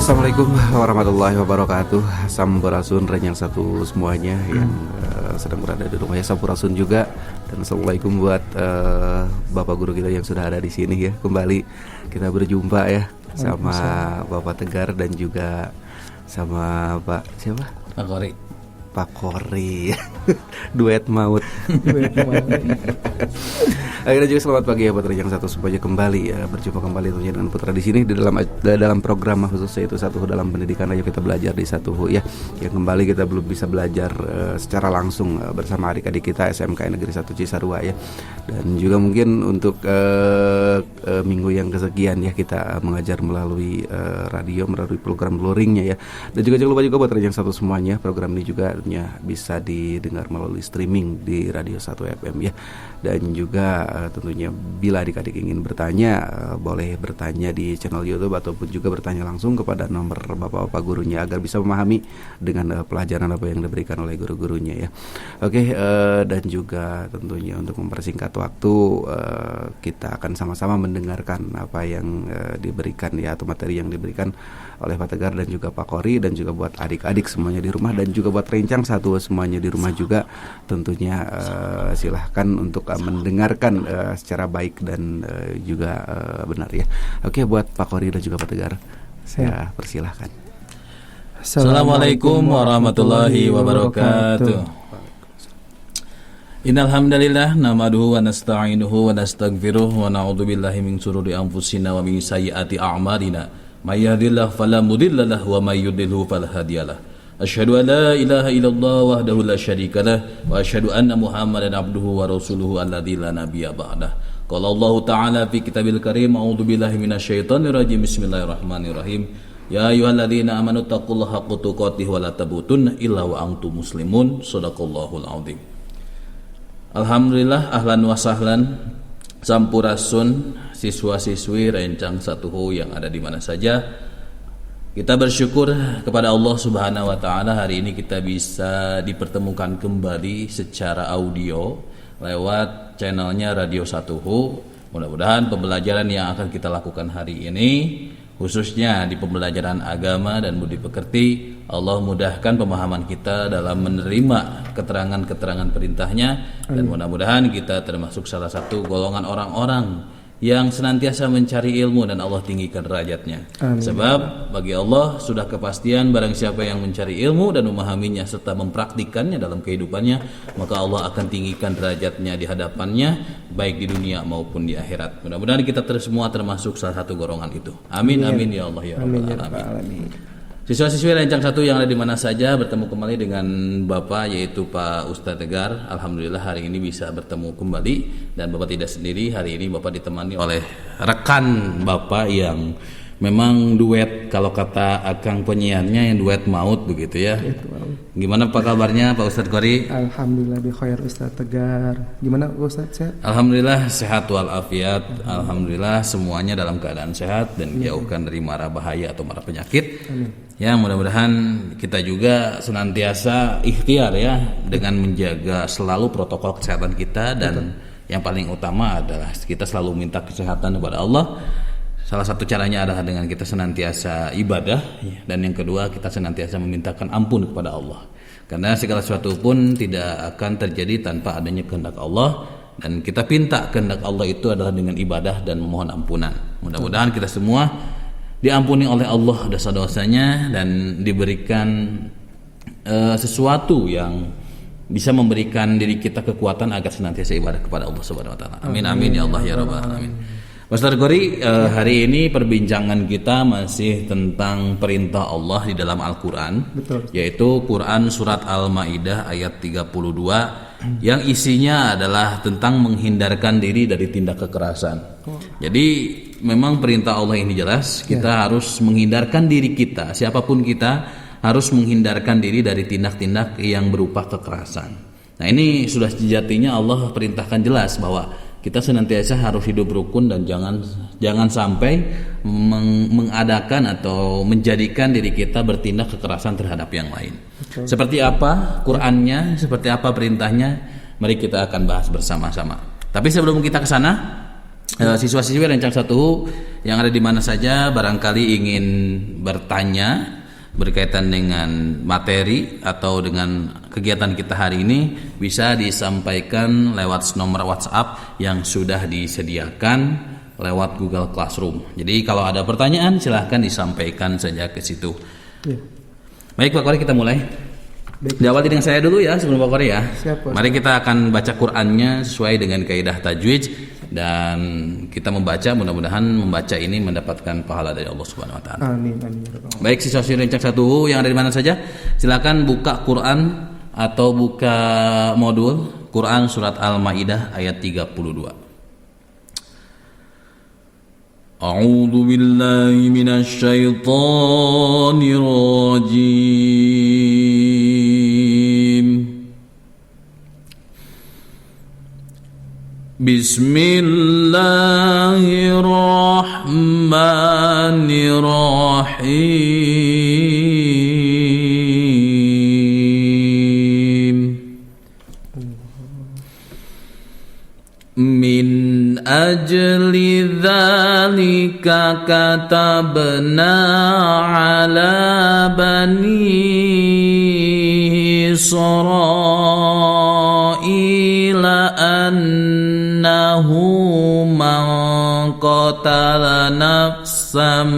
Assalamualaikum warahmatullahi wabarakatuh. Sampurasun renyang satu semuanya yang sedang berada di rumah ya, sampurasun juga. Dan assalamualaikum buat Bapak Guru kita yang sudah ada di sini ya. Kembali kita berjumpa ya sama Bapak Tegar dan juga sama Pak siapa? Pak Kori. Duet maut. Akhirnya juga selamat pagi ya buat yang satu semuanya kembali ya, berjumpa kembali tentunya dengan Putra di sini di dalam program khusus yaitu Satuhu dalam pendidikan. Ayo kita belajar di Satuhu ya. Yang kembali kita belum bisa belajar secara langsung bersama adik-adik kita SMK Negeri 1 Cisarua ya. Dan juga mungkin untuk minggu yang kesekian ya kita mengajar melalui radio, melalui program luringnya ya. Dan juga jangan lupa juga buat yang satu semuanya, program ini juga bisa didengar melalui streaming di Radio 1 FM ya. Dan juga tentunya bila adik-adik ingin bertanya boleh bertanya di channel YouTube ataupun juga bertanya langsung kepada nomor bapak-bapak gurunya agar bisa memahami dengan pelajaran apa yang diberikan oleh guru-gurunya ya. Oke, dan juga tentunya untuk mempersingkat waktu kita akan sama-sama mendengarkan apa yang diberikan ya, atau materi yang diberikan oleh Pak Tegar dan juga Pak Kori, dan juga buat adik-adik semuanya di rumah dan juga buat rencang satu semuanya di rumah juga tentunya silahkan untuk mendengarkan secara baik dan juga benar ya. Oke, buat Pak Kori dan juga Pak Tegar saya persilahkan. Assalamualaikum warahmatullahi wabarakatuh. Innal hamdalillah nahmaduhu wa nasta'inuhu wa nastaghfiruh wa na'udzu billahi min shururi anfusina wa min sayyiati a'malina. May yahdihillahu fala mudilla lahu wa may yudlilhu fala hadiyalah. Asyhadu an la ilaha illallah wahdahu la syarika lah wa asyhadu anna Muhammadan abduhu wa rasuluhu alladzi la nabiyya ba'dah. Qala Allah ta'ala fi kitabil karim a'udzu billahi minasyaitonir rajim. Bismillahirrahmanirrahim. Ya ayyuhalladzina amanu taqullaha haqqa tuqatih wa la tamutunna illa wa antum muslimun. Shadaqallahul azim. Alhamdulillah, ahlan wa sahlan, sampurasun siswa-siswi rencang Satuhu yang ada di mana saja. Kita bersyukur kepada Allah Subhanahu wa taala hari ini kita bisa dipertemukan kembali secara audio lewat channelnya Radio Satuhu. Mudah-mudahan pembelajaran yang akan kita lakukan hari ini, khususnya di pembelajaran agama dan budi pekerti, Allah mudahkan pemahaman kita dalam menerima keterangan-keterangan perintahnya. Dan mudah-mudahan kita termasuk salah satu golongan orang-orang yang senantiasa mencari ilmu dan Allah tinggikan derajatnya. Sebab bagi Allah sudah kepastian barang siapa yang mencari ilmu dan memahaminya serta mempraktikannya dalam kehidupannya, maka Allah akan tinggikan derajatnya di hadapannya baik di dunia maupun di akhirat. Mudah-mudahan kita semua termasuk salah satu golongan itu. Amin amin ya Allah ya rabbal alamin. Siswa-siswi rencang satu yang ada di mana saja, bertemu kembali dengan Bapak yaitu Pak Ustadz Tegar. Alhamdulillah hari ini bisa bertemu kembali, dan Bapak tidak sendiri. Hari ini Bapak ditemani oleh rekan Bapak yang memang duet, kalau kata akang penyiarnya yang duet maut begitu ya. Gimana Pak kabarnya Pak Ustadz Kori? Alhamdulillah bi khair Ustadz Tegar. Gimana Ustadz, sehat? Alhamdulillah sehat walafiat. Alhamdulillah semuanya dalam keadaan sehat dan jauhkan dari mara bahaya atau mara penyakit. Amin. Ya, mudah-mudahan kita juga senantiasa ikhtiar ya dengan menjaga selalu protokol kesehatan kita, dan yang paling utama adalah kita selalu minta kesehatan kepada Allah. Salah satu caranya adalah dengan kita senantiasa ibadah ya, dan yang kedua kita senantiasa memintakan ampun kepada Allah. Karena segala sesuatu pun tidak akan terjadi tanpa adanya kehendak Allah, dan kita pinta kehendak Allah itu adalah dengan ibadah dan memohon ampunan. Mudah-mudahan kita semua diampuni oleh Allah dosa-dosanya dan diberikan sesuatu yang bisa memberikan diri kita kekuatan agar senantiasa ibadah kepada Allah Subhanahu wa taala. Amin amin ya Allah ya rabbal alamin. Ustaz Gori, hari ini perbincangan kita masih tentang perintah Allah di dalam Al-Qur'an, yaitu Quran surat Al-Maidah ayat 32 yang isinya adalah tentang menghindarkan diri dari tindak kekerasan. Jadi memang perintah Allah ini jelas, kita harus menghindarkan diri kita, siapapun kita harus menghindarkan diri dari tindak-tindak yang berupa kekerasan. Nah, ini sudah sejatinya Allah perintahkan jelas bahwa kita senantiasa harus hidup rukun dan jangan sampai mengadakan atau menjadikan diri kita bertindak kekerasan terhadap yang lain. Seperti apa Qur'annya, seperti apa perintahnya, mari kita akan bahas bersama-sama. Tapi sebelum kita ke sana, Siswa-siswi Rencang 1 yang ada di mana saja barangkali ingin bertanya berkaitan dengan materi atau dengan kegiatan kita hari ini bisa disampaikan lewat nomor WhatsApp yang sudah disediakan lewat Google Classroom. Jadi kalau ada pertanyaan silahkan disampaikan saja ke situ. Ya. Baik Pak Kori, kita mulai. Diawali dengan saya dulu ya sebelum Pak Kori ya. Siap, Pak. Mari kita akan baca Qur'annya sesuai dengan kaidah tajwid dan kita membaca, mudah-mudahan membaca ini mendapatkan pahala dari Allah Subhanahu wa taala. Amin amin ya rabbal alamin. Baik, siswa Rencang 1 yang ada di mana saja, silakan buka Quran atau buka modul Quran surat Al-Maidah ayat 32. A'udzu billahi minasy syaithanir rajim. Bismillahirrahmanirrahim. Min ajli dzalika katabna ala bani Israila annahu man qatala nafsan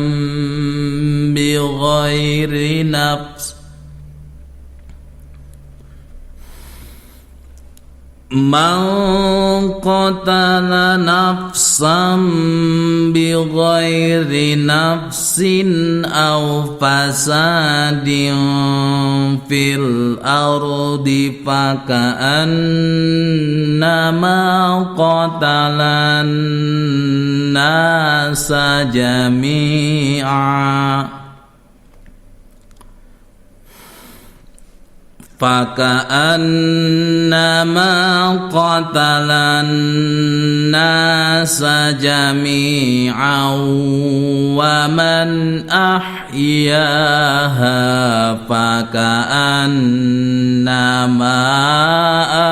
bighairi nafs Man qatala nafsan bighairi nafsin aw fasadin fil ardi faka'annama qatalan nasa jami'a فَكَأَنَّمَا قَتَلَ النَّاسَ جَمِيعًا وَمَنْ أَحْيَاهَا فَكَأَنَّمَا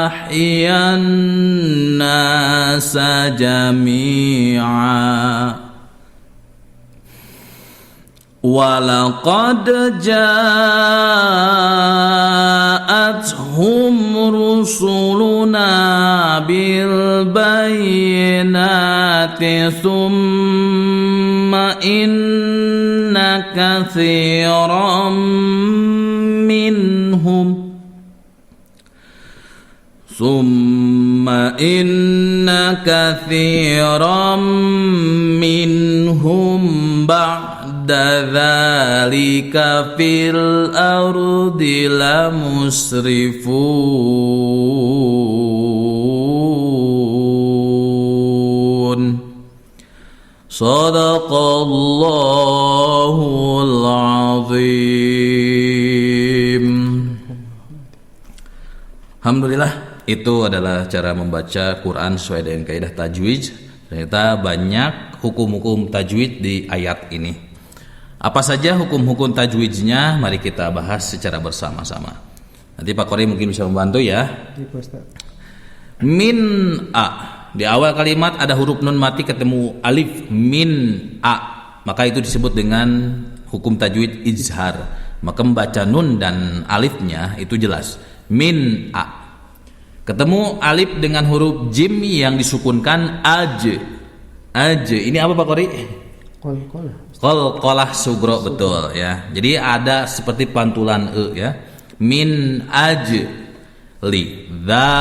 أَحْيَا النَّاسَ جَمِيعًا وَلَقَدْ جَاءَتْهُمْ رُسُلُنَا بِالْبَيِّنَاتِ ثُمَّ إِنَّ كَثِيرًا منهم بعد ذلك في الأرض لمسرفون صدق الله العظيم. Alhamdulillah, itu adalah cara membaca Quran sesuai dengan kaidah tajwid. Ternyata banyak hukum-hukum tajwid di ayat ini. Apa saja hukum-hukum tajwidnya? Mari kita bahas secara bersama-sama. Nanti Pak Kori mungkin bisa membantu ya. Min a. Di awal kalimat ada huruf nun mati ketemu alif, min a. Maka itu disebut dengan hukum tajwid izhar. Maka membaca nun dan alifnya itu jelas. Min a. Ketemu alif dengan huruf jim yang disukunkan aj. Ini apa Pak Kori? Qalqalah sugro, betul ya. Jadi ada seperti pantulan ya. Min aj li. Dza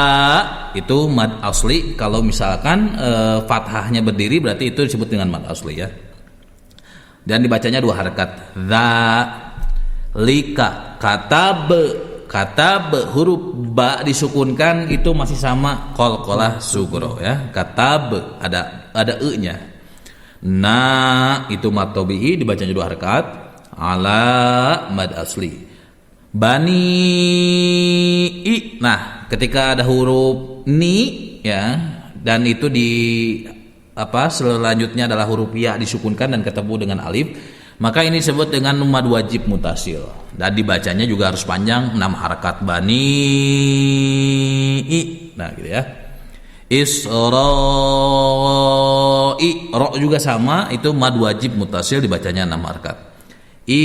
itu mad asli. Kalau misalkan fathahnya berdiri berarti itu disebut dengan mad asli ya. Dan dibacanya 2 harakat. Dza lika. Kata huruf ba disukunkan itu masih sama qalqalah sugro ya. Kata ada e-nya. Na itu mad tabi'i dibacanya 2 harakat. Ala mad asli. Bani i. Nah, ketika ada huruf ni ya dan itu di selanjutnya adalah huruf ya disukunkan dan ketemu dengan alif, maka ini disebut dengan mad wajib mutasil dan dibacanya juga harus panjang 6 harakat bani i. Nah gitu ya. Isra'i, ro juga sama, itu mad wajib mutasil dibacanya 6 harakat. I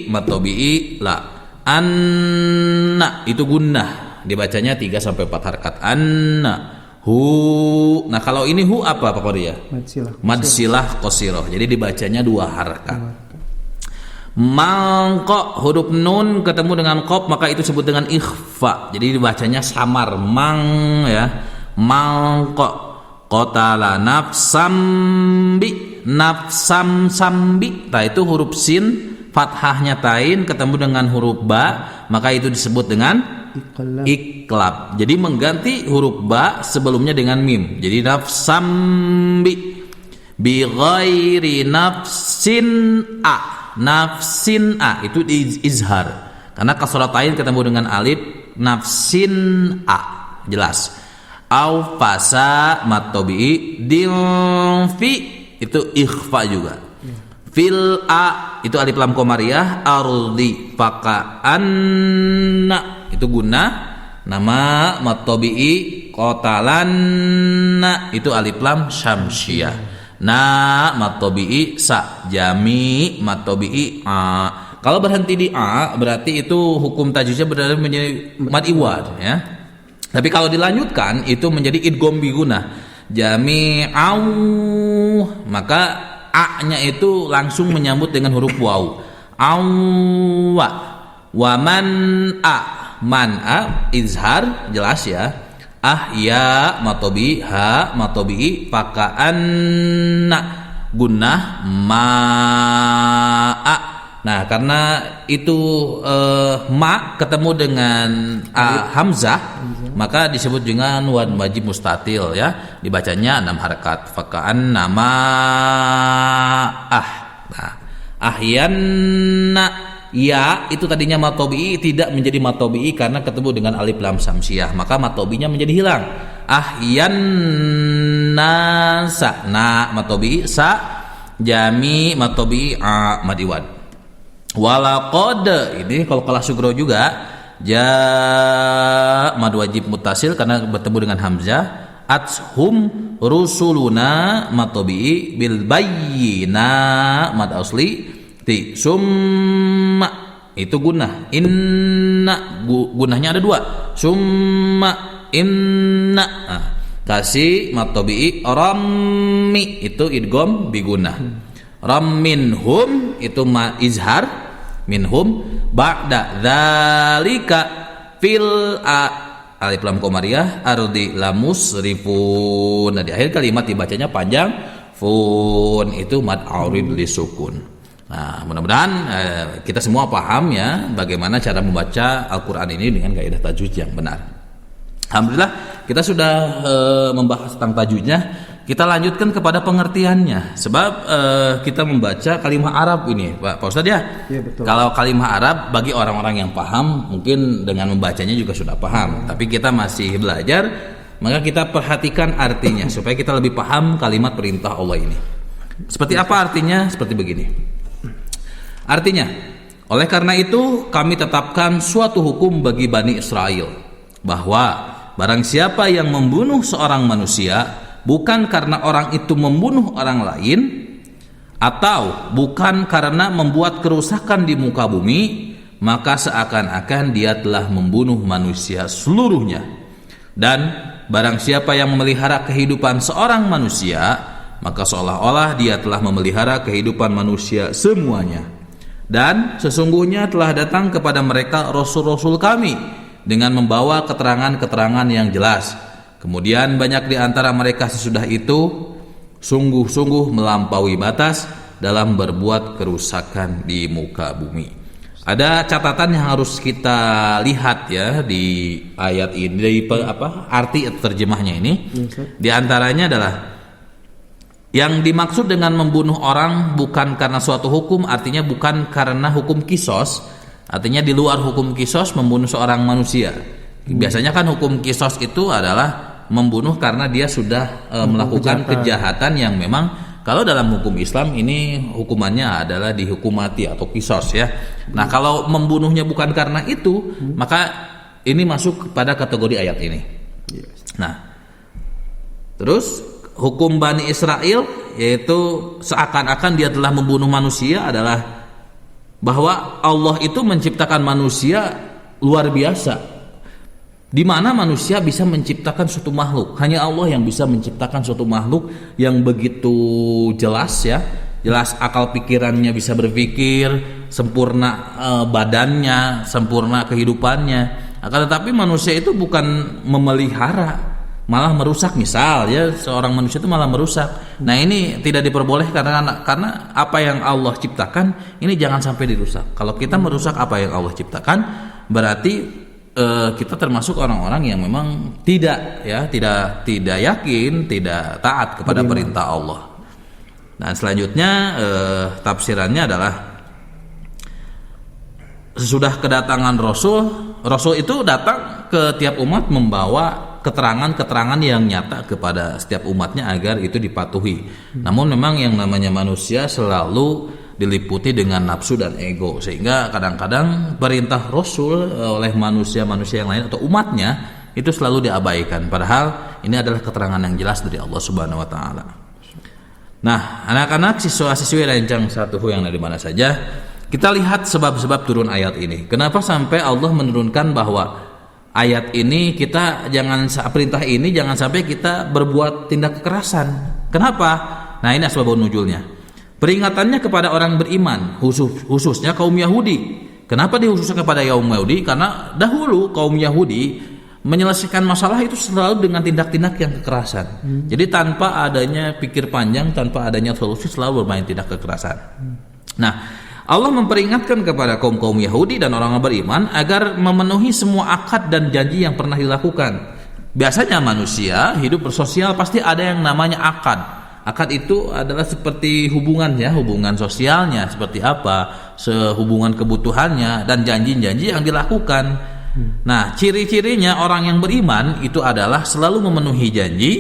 mad tabi'i la. Anna itu gunnah dibacanya 3 sampai 4 harakat. Anna. Hu. Nah, kalau ini hu apa Pak Qori ya? Mad silah qasirah. Jadi dibacanya 2 harakat. Mangko huruf nun ketemu dengan qaf maka itu disebut dengan ikhfa. Jadi dibacanya samar. Mang ya. Mangko qatala nafsam bi nafsam sambi. Nah, itu huruf sin fathahnya tain ketemu dengan huruf ba maka itu disebut dengan iklab. Jadi mengganti huruf ba sebelumnya dengan mim. Jadi nafsam bi ghairi nafsin a. Nafsin a itu izhar karena kasratain ketemu dengan alif. Nafsin a jelas. Au fasa matobi dilfi itu ikhfa juga. Fil a itu alif lam qamariyah. Ardi faka anna itu guna. Nama matobi qatalanna itu alif lam syamsiyah. Na matobi'i sa. Jami matobi'i a. Kalau berhenti di a berarti itu hukum tajwidnya berarti menjadi mad iwad ya. Tapi kalau dilanjutkan itu menjadi idgham bi gunah. Jami au maka a-nya itu langsung menyambut dengan huruf waw. Awwa wa man a. Man a izhar jelas ya. Ya matobi ha matobi fakaanna gunnah ma'a. Nah, karena itu ma ketemu dengan hamzah maka disebut dengan wan wajib mustatil ya. Dibacanya 6 harakat. Fakaanna ma'ah. Nah, ahyanna ya itu tadinya matobi'i tidak menjadi matobi'i karena ketemu dengan alif lam samsiyah maka matobi'nya menjadi hilang. Ahyan nasa na matobi'i sa. Jami matobi'i a madiwad. Walaqad ini kalau kalah sugro juga ja mad wajib mutasil karena bertemu dengan hamzah. Atshum rusuluna matobi'i bil bayyina mad asli. Ti summa itu gunah. Inna gunahnya ada 2. Summa inna. Nah, kasih matobi'i rammi itu idgham bi gunah. Ram minhum itu ma izhar minhum. Ba'da dzalika fil alif lam qamariyah ardi lamusrifun. Nah, di akhir kalimat dibacanya panjang fun itu mad aurid li sukun. Nah, mudah-mudahan kita semua paham ya bagaimana cara membaca Al-Quran ini dengan kaidah tajwid yang benar. Alhamdulillah kita sudah membahas tentang tajwidnya. Kita lanjutkan kepada pengertiannya. Sebab kita membaca kalimah Arab ini, Pak Ustadz ya. Iya, betul. Kalau kalimah Arab bagi orang-orang yang paham mungkin dengan membacanya juga sudah paham. Tapi kita masih belajar, maka kita perhatikan artinya supaya kita lebih paham kalimat perintah Allah ini. Seperti apa artinya? Seperti begini. Artinya, oleh karena itu kami tetapkan suatu hukum bagi Bani Israel bahwa barang siapa yang membunuh seorang manusia bukan karena orang itu membunuh orang lain atau bukan karena membuat kerusakan di muka bumi, maka seakan-akan dia telah membunuh manusia seluruhnya. Dan barang siapa yang memelihara kehidupan seorang manusia, maka seolah-olah dia telah memelihara kehidupan manusia semuanya. Dan sesungguhnya telah datang kepada mereka rasul-rasul kami dengan membawa keterangan-keterangan yang jelas. Kemudian banyak di antara mereka sesudah itu sungguh-sungguh melampaui batas dalam berbuat kerusakan di muka bumi. Ada catatan yang harus kita lihat ya di ayat ini, dari arti terjemahnya ini. Di antaranya adalah yang dimaksud dengan membunuh orang bukan karena suatu hukum, artinya bukan karena hukum kisos, artinya di luar hukum kisos membunuh seorang manusia. Biasanya kan hukum kisos itu adalah membunuh karena dia sudah melakukan kejahatan yang memang kalau dalam hukum Islam ini hukumannya adalah dihukum mati atau kisos ya. Nah, kalau membunuhnya bukan karena itu, maka ini masuk pada kategori ayat ini. Nah, Terus hukum Bani Israel, yaitu seakan-akan dia telah membunuh manusia, adalah bahwa Allah itu menciptakan manusia luar biasa. Di mana manusia bisa menciptakan suatu makhluk, hanya Allah yang bisa menciptakan suatu makhluk yang begitu jelas, ya, jelas akal pikirannya, bisa berpikir, sempurna badannya, sempurna kehidupannya. Akan tetapi manusia itu bukan memelihara, malah merusak. Misal ya, seorang manusia itu malah merusak. Nah, ini tidak diperbolehkan karena apa yang Allah ciptakan ini jangan sampai dirusak. Kalau kita merusak apa yang Allah ciptakan, berarti kita termasuk orang-orang yang memang tidak yakin, tidak taat kepada perintah Allah. Nah, selanjutnya tafsirannya adalah sesudah kedatangan Rasul itu datang ke tiap umat membawa keterangan-keterangan yang nyata kepada setiap umatnya agar itu dipatuhi. Namun memang yang namanya manusia selalu diliputi dengan nafsu dan ego, sehingga kadang-kadang perintah Rasul oleh manusia-manusia yang lain atau umatnya itu selalu diabaikan, padahal ini adalah keterangan yang jelas dari Allah Subhanahu wa taala. Nah, anak-anak, siswa-siswi Rancang 1 yang dari mana saja, kita lihat sebab-sebab turun ayat ini. Kenapa sampai Allah menurunkan bahwa ayat ini perintah ini jangan sampai kita berbuat tindak kekerasan. Kenapa? Nah, ini asbabun nuzulnya. Peringatannya kepada orang beriman, khususnya kaum Yahudi. Kenapa dikhususkan kepada kaum Yahudi? Karena dahulu kaum Yahudi menyelesaikan masalah itu selalu dengan tindak-tindak yang kekerasan. Jadi tanpa adanya pikir panjang, tanpa adanya solusi, selalu bermain tindak kekerasan. Nah, Allah memperingatkan kepada kaum Yahudi dan orang beriman agar memenuhi semua akad dan janji yang pernah dilakukan. Biasanya manusia hidup bersosial pasti ada yang namanya akad. Akad itu adalah seperti hubungan sosialnya seperti apa, sehubungan kebutuhannya dan janji-janji yang dilakukan. Nah, ciri-cirinya orang yang beriman itu adalah selalu memenuhi janji,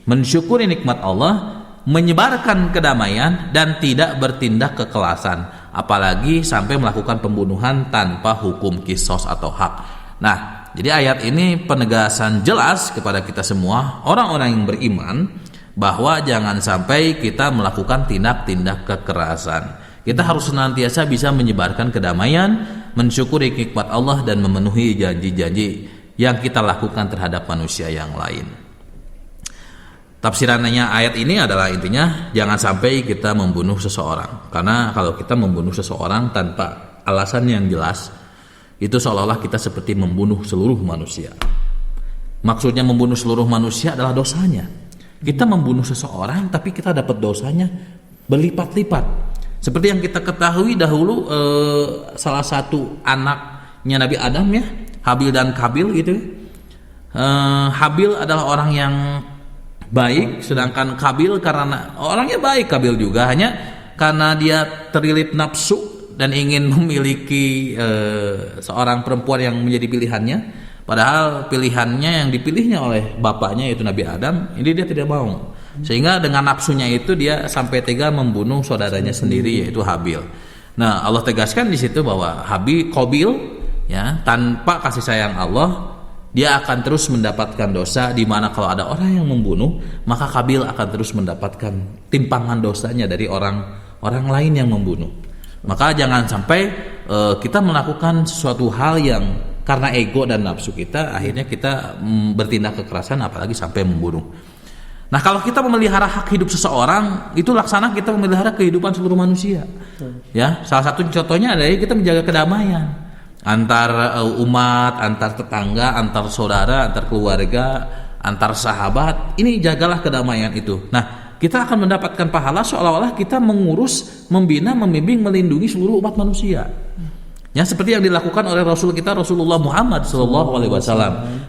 mensyukuri nikmat Allah, menyebarkan kedamaian dan tidak bertindak kekerasan, apalagi sampai melakukan pembunuhan tanpa hukum kisos atau hak. Nah, jadi ayat ini penegasan jelas kepada kita semua orang-orang yang beriman bahwa jangan sampai kita melakukan tindak-tindak kekerasan. Kita harus senantiasa bisa menyebarkan kedamaian, mensyukuri nikmat Allah dan memenuhi janji-janji yang kita lakukan terhadap manusia yang lain. Tafsirannya ayat ini adalah intinya jangan sampai kita membunuh seseorang. Karena kalau kita membunuh seseorang tanpa alasan yang jelas, itu seolah-olah kita seperti membunuh seluruh manusia. Maksudnya membunuh seluruh manusia adalah dosanya. Kita membunuh seseorang tapi kita dapat dosanya berlipat-lipat. Seperti yang kita ketahui dahulu, salah satu anaknya Nabi Adam, ya, Habil dan Kabil gitu. Habil adalah orang yang baik, sedangkan Kabil karena orangnya baik, Kabil juga hanya karena dia terlilit nafsu dan ingin memiliki seorang perempuan yang menjadi pilihannya. Padahal pilihannya yang dipilihnya oleh bapaknya yaitu Nabi Adam, ini dia tidak mau. Sehingga dengan nafsunya itu dia sampai tega membunuh saudaranya sendiri yaitu Habil. Nah, Allah tegaskan di situ bahwa Qabil, ya, tanpa kasih sayang Allah, dia akan terus mendapatkan dosa, di mana kalau ada orang yang membunuh, maka Qabil akan terus mendapatkan timpangan dosanya dari orang lain yang membunuh. Maka jangan sampai kita melakukan sesuatu hal yang karena ego dan nafsu kita, akhirnya kita bertindak kekerasan, apalagi sampai membunuh. Nah, kalau kita memelihara hak hidup seseorang, itu laksana kita memelihara kehidupan seluruh manusia. Ya, salah satu contohnya adalah kita menjaga kedamaian antar umat, antar tetangga, antar saudara, antar keluarga, antar sahabat. Ini jagalah kedamaian itu. Nah, kita akan mendapatkan pahala seolah-olah kita mengurus, membina, membimbing, melindungi seluruh umat manusia. Ya, seperti yang dilakukan oleh Rasul kita Rasulullah Muhammad SAW.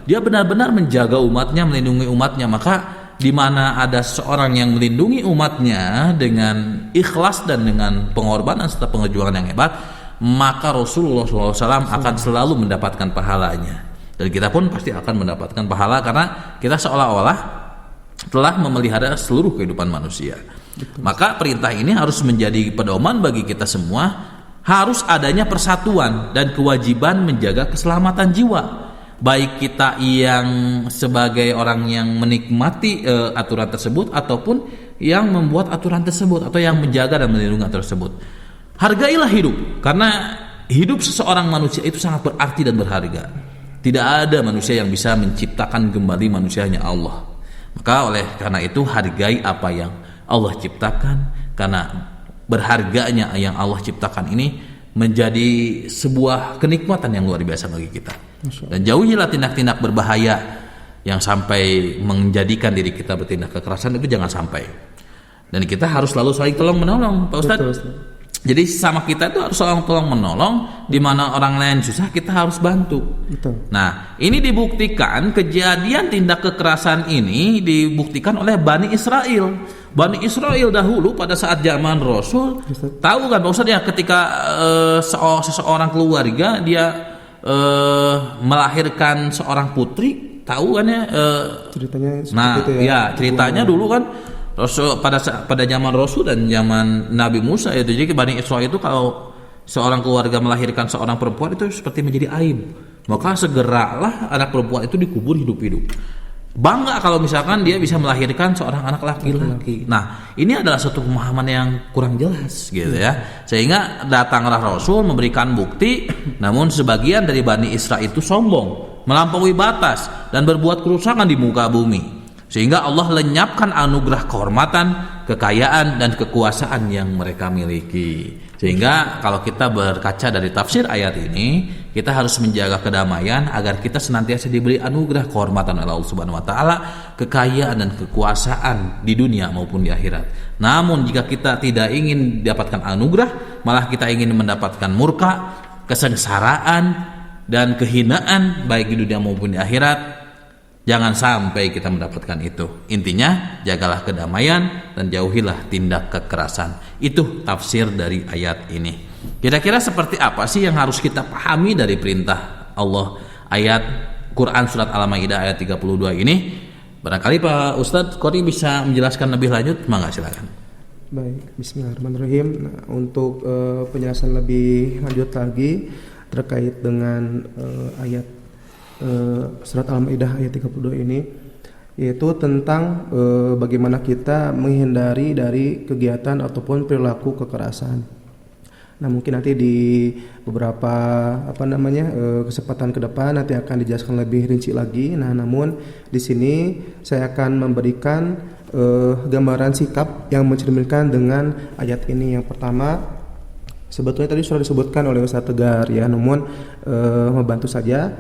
Dia benar-benar menjaga umatnya, melindungi umatnya. Maka di mana ada seorang yang melindungi umatnya dengan ikhlas dan dengan pengorbanan serta perjuangan yang hebat, maka Rasulullah SAW akan selalu mendapatkan pahalanya. Dan kita pun pasti akan mendapatkan pahala karena kita seolah-olah telah memelihara seluruh kehidupan manusia. Maka perintah ini harus menjadi pedoman bagi kita semua. Harus adanya persatuan dan kewajiban menjaga keselamatan jiwa. baik kita yang sebagai orang yang menikmati aturan tersebut ataupun yang membuat aturan tersebut atau yang menjaga dan melindungi aturan tersebut. Hargailah hidup, karena hidup seseorang manusia itu sangat berarti dan berharga. Tidak ada manusia yang bisa menciptakan kembali manusianya Allah. Maka oleh karena itu hargai apa yang Allah ciptakan, karena berharganya yang Allah ciptakan ini menjadi sebuah kenikmatan yang luar biasa bagi kita. Dan jauhilah tindak-tindak berbahaya yang sampai menjadikan diri kita bertindak kekerasan, itu jangan sampai. Dan kita harus selalu saling tolong menolong, Pak Ustadz. Betul, Ustaz. Jadi sama kita itu harus saling tolong menolong, di mana orang lain susah kita harus bantu. Betul. Nah, ini dibuktikan, kejadian tindak kekerasan ini dibuktikan oleh Bani Israel. Bani Israel dahulu pada saat zaman Rasul, tahu kan Pak Ustadz ya, ketika seseorang keluarga dia melahirkan seorang putri, tahu kan ya? Ceritanya seperti Nah, itu ya ceritanya dulu kan Rasul pada zaman Rasul dan zaman Nabi Musa itu, jadi Bani Israel itu kalau seorang keluarga melahirkan seorang perempuan itu seperti menjadi aib, maka segeralah anak perempuan itu dikubur hidup-hidup. Bangga kalau misalkan dia bisa melahirkan seorang anak laki-laki. Nah, ini adalah satu pemahaman yang kurang jelas gitu ya. Sehingga datanglah Rasul memberikan bukti, namun sebagian dari Bani Israel itu sombong, melampaui batas dan berbuat kerusakan di muka bumi. Sehingga Allah lenyapkan anugerah kehormatan, kekayaan dan kekuasaan yang mereka miliki. Sehingga kalau kita berkaca dari tafsir ayat ini, kita harus menjaga kedamaian agar kita senantiasa diberi anugerah kehormatan oleh Allah Subhanahu wa taala, kekayaan dan kekuasaan di dunia maupun di akhirat. Namun jika kita tidak ingin mendapatkan anugerah, malah kita ingin mendapatkan murka, kesengsaraan dan kehinaan baik di dunia maupun di akhirat, jangan sampai kita mendapatkan itu. Intinya, jagalah kedamaian dan jauhilah tindak kekerasan. Itu tafsir dari ayat ini. Kira-kira seperti apa sih yang harus kita pahami dari perintah Allah ayat Quran surat Al-Maidah ayat 32 ini? Barangkali Pak Ustadz Qori bisa menjelaskan lebih lanjut, mangga silakan. Baik, bismillahirrahmanirrahim. Nah, untuk penjelasan lebih lanjut lagi terkait dengan ayat surat Al-Maidah ayat 32 ini, yaitu tentang bagaimana kita menghindari dari kegiatan ataupun perilaku kekerasan. Nah, mungkin nanti di beberapa kesempatan ke depan nanti akan dijelaskan lebih rinci lagi. Nah, namun di sini saya akan memberikan gambaran sikap yang mencerminkan dengan ayat ini. Yang pertama, sebetulnya tadi sudah disebutkan oleh Ustaz Tegar ya, namun membantu saja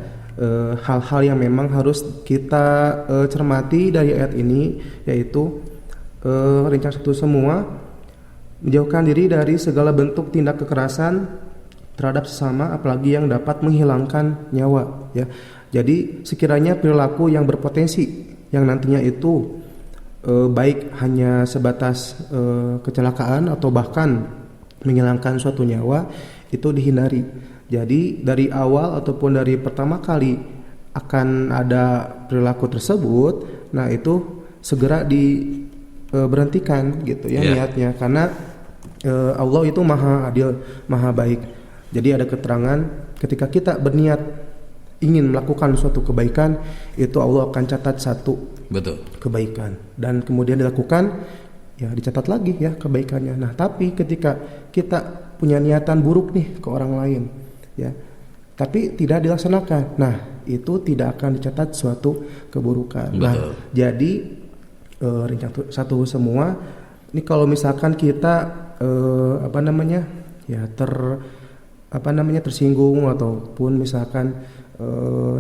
hal-hal yang memang harus kita cermati dari ayat ini, yaitu rincian satu semua, menjauhkan diri dari segala bentuk tindak kekerasan terhadap sesama, apalagi yang dapat menghilangkan nyawa ya. Jadi sekiranya perilaku yang berpotensi yang nantinya itu baik hanya sebatas kecelakaan atau bahkan menghilangkan suatu nyawa, itu dihindari. Jadi dari awal ataupun dari pertama kali akan ada perilaku tersebut, nah itu segera diberhentikan gitu ya niatnya, karena Allah itu maha adil, maha baik. Jadi ada keterangan ketika kita berniat ingin melakukan suatu kebaikan, itu Allah akan catat satu kebaikan dan kemudian dilakukan, ya dicatat lagi ya kebaikannya. Nah tapi ketika kita punya niatan buruk nih ke orang lain ya, tapi tidak dilaksanakan, nah itu tidak akan dicatat suatu keburukan. Betul. Nah jadi rincian satu semua ini, kalau misalkan kita tersinggung ataupun misalkan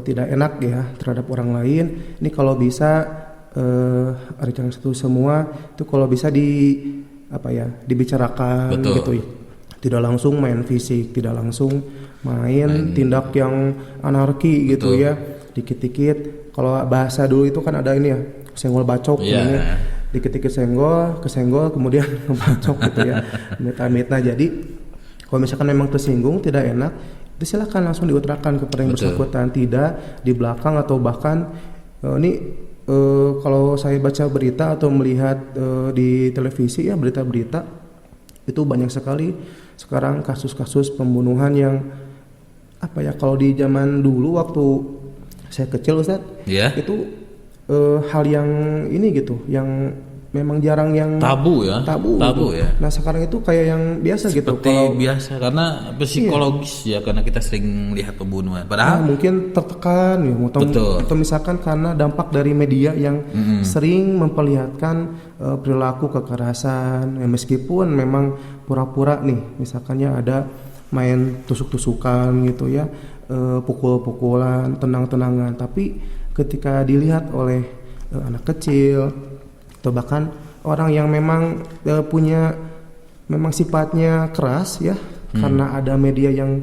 tidak enak ya terhadap orang lain, ini kalau bisa rincian satu semua itu kalau bisa dibicarakan. Betul. Gitu ya. Tidak langsung main fisik, tidak langsung main tindak yang anarki gitu. Betul. Ya, dikit-dikit. Kalau bahasa dulu itu kan ada ini ya, senggol bacok, yeah. Dikit-dikit kesenggol kemudian ngebacok gitu ya, mitah-mitah. Jadi kalau misalkan memang tersinggung, tidak enak, itu silakan langsung diutarakan kepada yang bersangkutan, tidak di belakang atau bahkan kalau saya baca berita atau melihat di televisi ya, berita-berita itu banyak sekali sekarang kasus-kasus pembunuhan yang kalau di zaman dulu waktu saya kecil Ustaz, Ya. itu hal yang ini gitu, yang memang jarang yang Tabu ya. tabu gitu. Ya. Nah sekarang itu kayak yang biasa gitu. Seperti biasa karena psikologis ya, karena kita sering lihat pembunuhan. Padahal mungkin tertekan ya, atau misalkan karena dampak dari media yang sering memperlihatkan perilaku kekerasan. Ya, meskipun memang pura-pura nih, misalkannya ada main tusuk-tusukan gitu ya, pukul-pukulan, tenang-tenangan. Tapi ketika dilihat oleh anak kecil atau bahkan orang yang memang punya memang sifatnya keras ya, karena ada media yang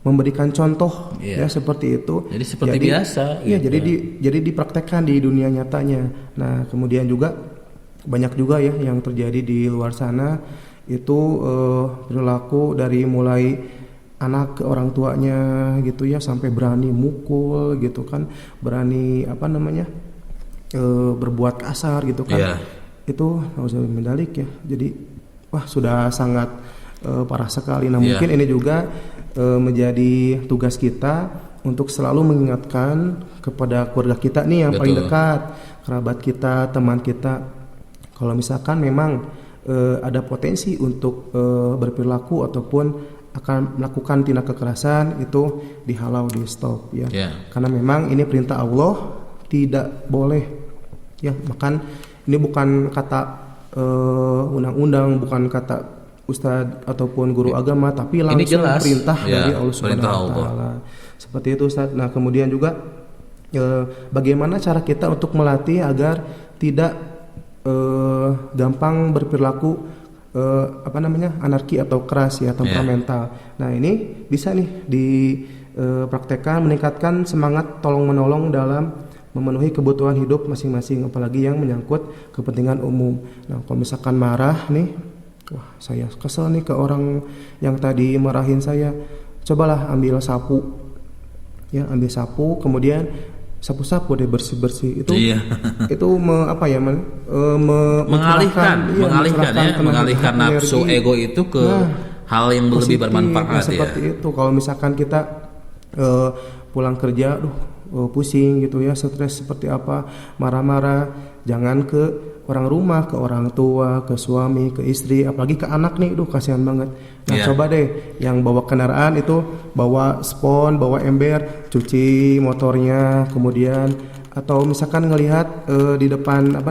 memberikan contoh ya seperti itu. Jadi seperti biasa. Ya, gitu. jadi dipraktekkan di dunia nyatanya. Nah, kemudian juga banyak juga ya yang terjadi di luar sana itu perilaku dari mulai anak ke orang tuanya gitu ya, sampai berani mukul gitu kan, berani berbuat kasar gitu kan. Itu harus mendalik ya. Jadi wah sudah sangat parah sekali. Nah mungkin ini juga menjadi tugas kita untuk selalu mengingatkan kepada keluarga kita nih yang paling dekat, kerabat kita, teman kita, kalau misalkan memang ada potensi untuk berperilaku ataupun akan melakukan tindak kekerasan, itu dihalau, di stop ya. Karena memang ini perintah Allah, tidak boleh ya. Bahkan ini bukan kata undang-undang, bukan kata ustadz ataupun guru agama, tapi langsung perintah dari Allah Subhanahu wa taala. Seperti itu Ustadz. Nah, kemudian juga bagaimana cara kita untuk melatih agar tidak gampang berperilaku anarki atau keras ya, temperamental. Nah, ini bisa nih dipraktekkan, meningkatkan semangat tolong menolong dalam memenuhi kebutuhan hidup masing-masing, apalagi yang menyangkut kepentingan umum. Nah, kalau misalkan marah nih, wah saya kesel nih ke orang yang tadi marahin saya, cobalah ambil sapu ya, ambil sapu, kemudian sapu-sapu deh, bersih-bersih itu. Itu mengalihkan nafsu ego itu ke hal yang lebih bermanfaat seperti itu. Kalau misalkan kita pulang kerja pusing gitu ya, stres seperti apa, marah-marah, jangan ke orang rumah, ke orang tua, ke suami, ke istri, apalagi ke anak nih, kasihan banget. Nah coba deh yang bawa kendaraan itu bawa spon, bawa ember, cuci motornya, kemudian atau misalkan ngelihat di depan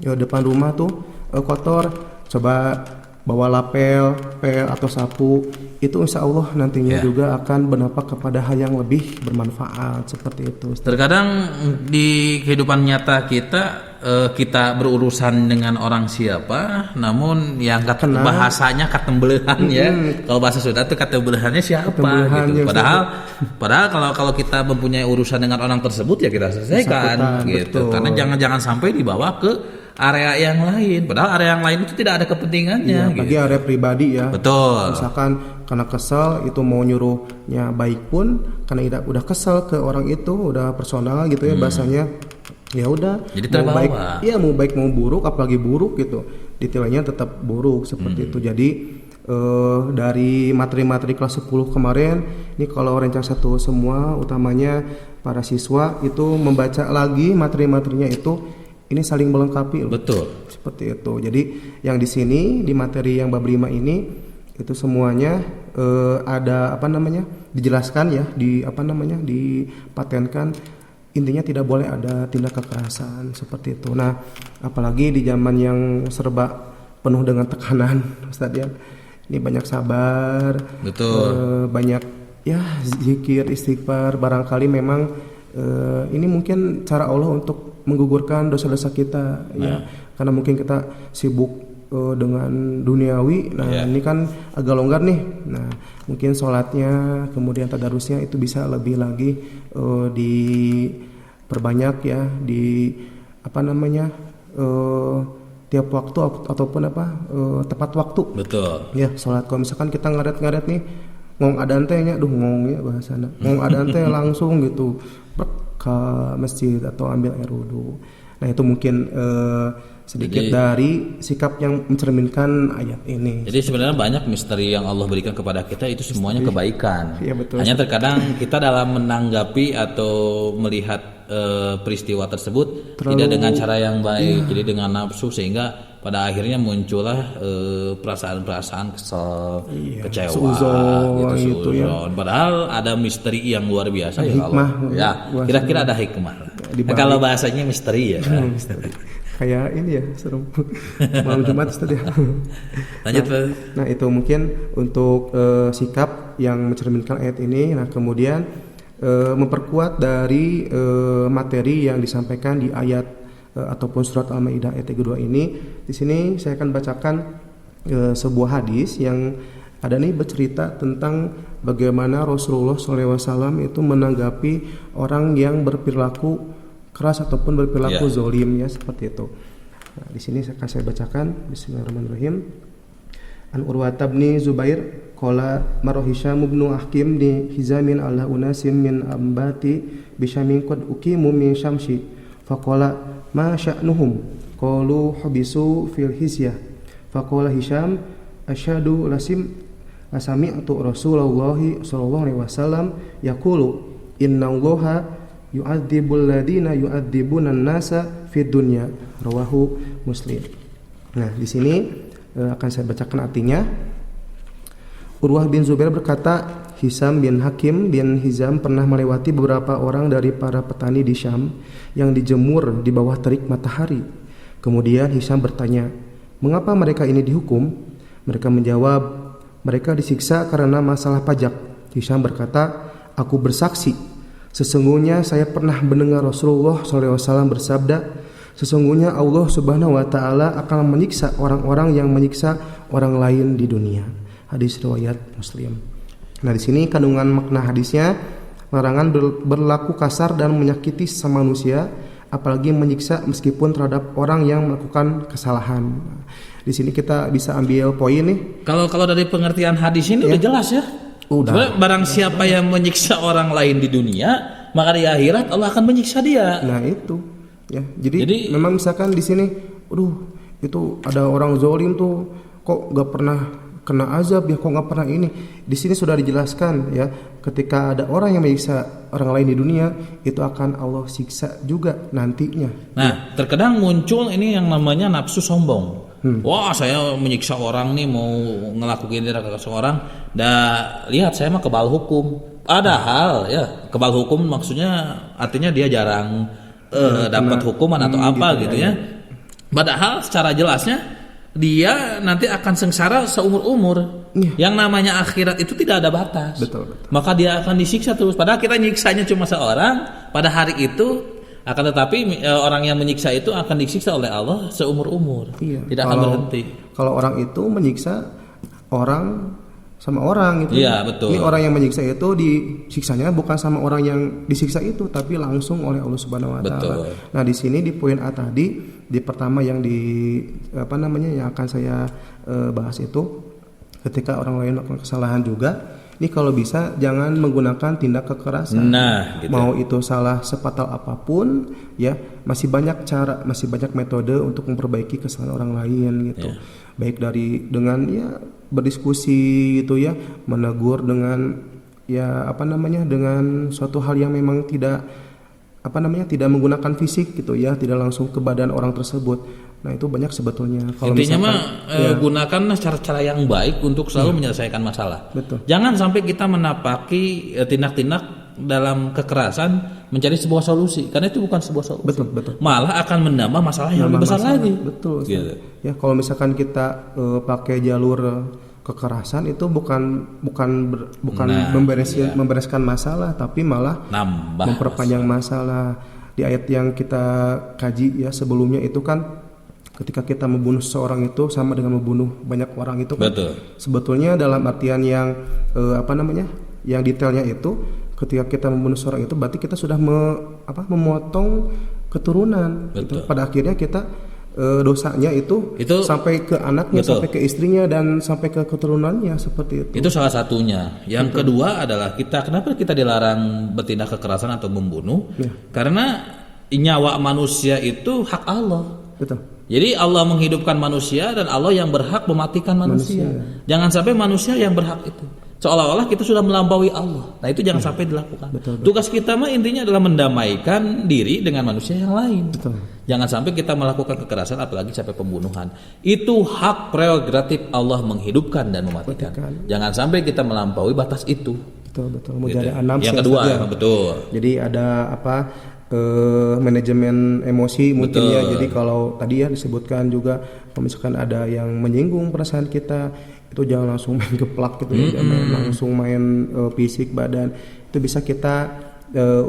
depan rumah tuh kotor, coba bawa lapel, pel atau sapu. Itu insya Allah nantinya juga akan berdampak kepada hal yang lebih bermanfaat, seperti itu. Terkadang di kehidupan nyata kita berurusan dengan orang siapa, namun yang bahasanya katembelehan ya. Kalau bahasa Sunda itu katembelehannya siapa gitu. Padahal kalau kita mempunyai urusan dengan orang tersebut ya kita selesaikan gitu. Betul. Karena jangan sampai dibawa ke area yang lain, padahal area yang lain itu tidak ada kepentingannya. Bagi area pribadi ya. Betul. Misalkan karena kesel itu mau nyuruhnya baik pun, karena udah kesel ke orang itu, udah personal gitu ya bahasanya. Ya udah. Jadi terbawa. Mau baik mau buruk, apalagi buruk gitu, detailnya tetap buruk seperti itu. Jadi dari materi-materi kelas 10 kemarin, ini kalau rencana 1 semua, utamanya para siswa itu membaca lagi materi-materinya itu. Ini saling melengkapi. Betul. Seperti itu. Jadi yang di sini di materi yang bab 5 ini itu semuanya ada dijelaskan ya, dipatenkan, intinya tidak boleh ada tindak kekerasan seperti itu. Nah, apalagi di zaman yang serba penuh dengan tekanan, Ustadz ya. Ini banyak sabar. Betul. Banyak ya zikir, istighfar, barangkali memang ini mungkin cara Allah untuk menggugurkan dosa-dosa kita ya, karena mungkin kita sibuk dengan duniawi. Nah ini kan agak longgar nih. Nah mungkin sholatnya, kemudian tadarusnya itu bisa lebih lagi diperbanyak ya, di tiap waktu ataupun tepat waktu. Betul. Ya sholat, kalau misalkan kita ngaret-ngaret nih, ngong adan teh nya, ngong ya bahasana, ngong adan teh langsung gitu ke masjid atau ambil air wudu. Nah itu mungkin sedikit dari sikap yang mencerminkan ayat ini. Jadi sebenarnya banyak misteri yang Allah berikan kepada kita itu semuanya kebaikan. Iya, betul. Hanya terkadang kita dalam menanggapi atau melihat peristiwa tersebut tidak dengan cara yang baik, jadi dengan nafsu, sehingga pada akhirnya muncullah perasaan-perasaan kesel, kecewa, gitu ya. Padahal ada misteri yang luar biasa ya hikmah, Allah. Ya, kira-kira ada hikmah. Nah, kalau bahasanya misteri ya. Kayak ini ya, serem. Malam Jumat Ustaz ya. Lanjut. Nah, itu mungkin untuk sikap yang mencerminkan ayat ini. Nah, kemudian memperkuat dari materi yang disampaikan di ayat ataupun surat Al-Maidah ayat 32 ini. Di sini saya akan bacakan sebuah hadis yang ada nih bercerita tentang bagaimana Rasulullah SAW itu menanggapi orang yang berperilaku keras ataupun berperilaku zolim ya, seperti itu. Nah, di sini akan saya bacakan. Bismillahirrahmanirrahim. An Urwata bin Zubair qala maro Hisham bin Hakim di Hizamin ala unasim min ambati bishamin qad uqimu min syamsi faqala ma sya'nuhum qalu habisu fil hisyah faqala Hisham asyhadu sami'tu Rasulullah sallallahu alaihi wasallam yaqulu innallaha yu'adzibul ladina yu'adzibuna an-nasa fid dunya rawahu Muslim. Nah, di sini akan saya bacakan artinya. Urwah bin Zubair berkata, Hisam bin Hakim bin Hizam pernah melewati beberapa orang dari para petani di Syam yang dijemur di bawah terik matahari. Kemudian Hisam bertanya, mengapa mereka ini dihukum? Mereka menjawab, mereka disiksa karena masalah pajak. Hisam berkata, aku bersaksi, sesungguhnya saya pernah mendengar Rasulullah SAW bersabda, sesungguhnya Allah Subhanahu wa taala akan menyiksa orang-orang yang menyiksa orang lain di dunia. Hadis riwayat Muslim. Nah, di sini kandungan makna hadisnya larangan berlaku kasar dan menyakiti sesama manusia, apalagi menyiksa meskipun terhadap orang yang melakukan kesalahan. Di sini kita bisa ambil poin nih. Kalau dari pengertian hadis ini udah jelas ya. Udah. Barang siapa yang menyiksa orang lain di dunia, maka di akhirat Allah akan menyiksa dia. Nah, itu. Ya, jadi memang misalkan di sini, itu ada orang zalim tuh kok nggak pernah kena azab ya, kok nggak pernah ini. Di sini sudah dijelaskan ya, ketika ada orang yang menyiksa orang lain di dunia, itu akan Allah siksa juga nantinya. Nah, terkadang muncul ini yang namanya nafsu sombong. Wah, saya menyiksa orang nih, mau ngelakuin dia ke seorang, lihat saya mah kebal hukum. Padahal ya, kebal hukum maksudnya artinya dia jarang dapat hukuman atau apa gitu ya. Padahal secara jelasnya dia nanti akan sengsara seumur-umur. Yang namanya akhirat itu tidak ada batas. Betul. Maka dia akan disiksa terus. Padahal kita nyiksanya cuma seorang pada hari itu, akan tetapi orang yang menyiksa itu akan disiksa oleh Allah seumur-umur. Tidak akan berhenti. Kalau orang itu menyiksa orang sama orang gitu. Iya, betul. Ini orang yang menyiksa itu disiksanya bukan sama orang yang disiksa itu, tapi langsung oleh Allah Subhanahu wa taala. Nah, di sini di poin A tadi, di pertama yang yang akan saya bahas itu, ketika orang lain melakukan kesalahan juga, ini kalau bisa jangan menggunakan tindak kekerasan. Nah, gitu. Mau itu salah sefatal apapun, ya masih banyak cara, masih banyak metode untuk memperbaiki kesalahan orang lain gitu. Baik dengan berdiskusi gitu ya, menegur dengan dengan suatu hal yang memang tidak menggunakan fisik gitu ya, tidak langsung ke badan orang tersebut. Nah, itu banyak sebetulnya. Kalau intinya gunakanlah cara-cara yang baik untuk selalu menyelesaikan masalah. Betul. Jangan sampai kita menapaki tindak-tindak dalam kekerasan mencari sebuah solusi, karena itu bukan sebuah solusi. Betul. Malah akan menambah masalah yang lebih besar lagi. Betul. Gitu. Ya, kalau misalkan kita pakai jalur kekerasan itu bukan membereskan masalah, tapi malah memperpanjang masalah. Di ayat yang kita kaji ya sebelumnya itu kan, ketika kita membunuh seseorang itu sama dengan membunuh banyak orang itu kan. Betul. Sebetulnya dalam artian yang yang detailnya itu, ketika kita membunuh seorang itu berarti kita sudah memotong keturunan. Gitu. Pada akhirnya kita dosanya itu sampai ke anaknya, sampai ke istrinya, dan sampai ke keturunannya, seperti itu. Itu salah satunya. Yang kedua adalah kenapa kita dilarang bertindak kekerasan atau membunuh? Karena nyawa manusia itu hak Allah. Betul. Jadi Allah menghidupkan manusia dan Allah yang berhak mematikan manusia. Jangan sampai manusia yang berhak itu. Seolah-olah kita sudah melampaui Allah. Nah itu jangan sampai dilakukan. Betul. Tugas kita mah intinya adalah mendamaikan diri dengan manusia yang lain. Betul. Jangan sampai kita melakukan kekerasan, apalagi sampai pembunuhan. Itu hak prerogatif Allah menghidupkan dan mematikan. Jangan sampai kita melampaui batas itu. Betul. Gitu. Mujadala 6 Yang kedua, betul. Jadi ada manajemen emosi mungkin Betul. ya. Jadi kalau tadi ya disebutkan juga, kalau misalkan ada yang menyinggung perasaan kita, itu jangan langsung main geplak gitu ya, jangan langsung main fisik badan. Itu bisa kita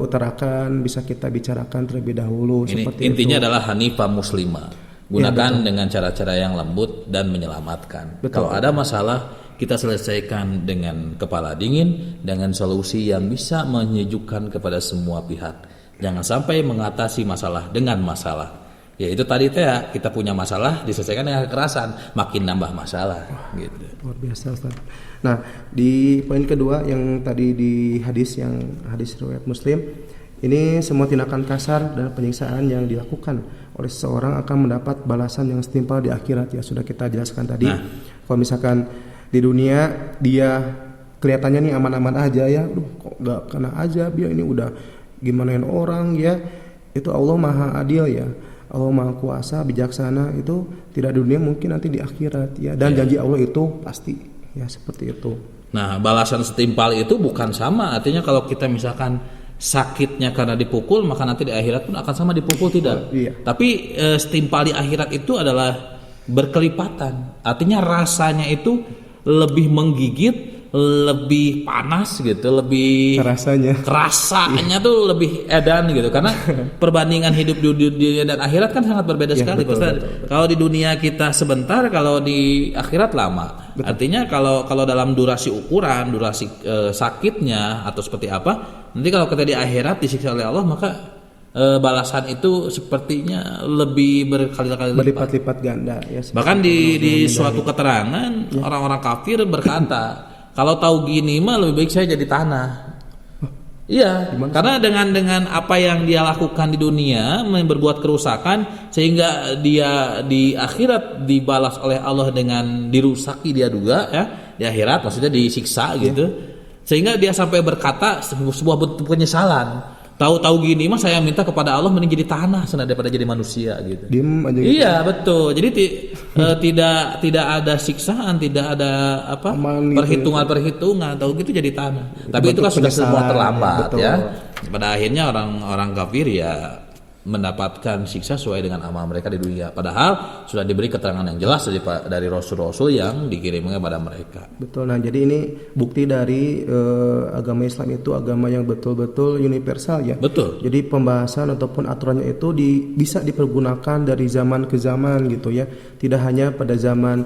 utarakan, bisa kita bicarakan terlebih dahulu. Ini seperti intinya itu. adalah hanifah muslimah. Gunakan dengan cara-cara yang lembut dan menyelamatkan. Betul. Kalau ada masalah, kita selesaikan dengan kepala dingin, dengan solusi yang bisa menyejukkan kepada semua pihak. Jangan sampai mengatasi masalah dengan masalah. Ya itu tadi kita punya masalah diselesaikan dengan kekerasan, makin nambah masalah. Gitu. Luar biasa Ustaz. Nah di poin kedua yang tadi di hadis riwayat Muslim, ini semua tindakan kasar dan penyiksaan yang dilakukan oleh seseorang akan mendapat balasan yang setimpal di akhirat. Ya sudah kita jelaskan tadi. Kalau misalkan di dunia dia kelihatannya nih aman-aman aja ya, kok nggak kena azab ya, ini udah gimanain orang ya, itu Allah maha adil ya, Allah maha kuasa bijaksana, itu tidak di dunia mungkin nanti di akhirat ya, dan janji Allah itu pasti ya, seperti itu. Nah balasan setimpal itu bukan sama, artinya kalau kita misalkan sakitnya karena dipukul, maka nanti di akhirat pun akan sama dipukul, tidak. Tapi setimpal di akhirat itu adalah berkelipatan, artinya rasanya itu lebih menggigit, lebih panas gitu, lebih rasanya tuh lebih edan gitu, karena perbandingan hidup di dunia dan akhirat kan sangat berbeda sekali. Betul. Kalau di dunia kita sebentar, kalau di akhirat lama. Betul. Artinya kalau dalam durasi ukuran, durasi sakitnya atau seperti apa, nanti kalau kita di akhirat disiksa oleh Allah, maka balasan itu sepertinya lebih berkali-kali berlipat-lipat ganda ya. Bahkan di suatu keterangan orang-orang kafir berkata, kalau tahu gini mah lebih baik saya jadi tanah. Iya, karena dengan apa yang dia lakukan di dunia, berbuat kerusakan, sehingga dia di akhirat dibalas oleh Allah dengan dirusaki dia juga ya, di akhirat maksudnya disiksa gitu. Sehingga dia sampai berkata sebuah bentuk penyesalan. Tahu-tahu gini mah saya minta kepada Allah mending jadi tanah daripada jadi manusia gitu. Diem aja gitu. Iya betul. Jadi tidak ada siksaan, tidak ada perhitungan tahu gitu jadi tanah. Tapi itu kan sudah semua terlambat ya. Pada akhirnya orang kafir ya mendapatkan siksa sesuai dengan amal mereka di dunia. Padahal sudah diberi keterangan yang jelas dari rasul-rasul yang dikirimnya kepada mereka. Betul. Nah, jadi ini bukti dari agama Islam itu agama yang betul-betul universal ya. Betul. Jadi pembahasan ataupun aturannya itu bisa dipergunakan dari zaman ke zaman gitu ya. Tidak hanya pada zaman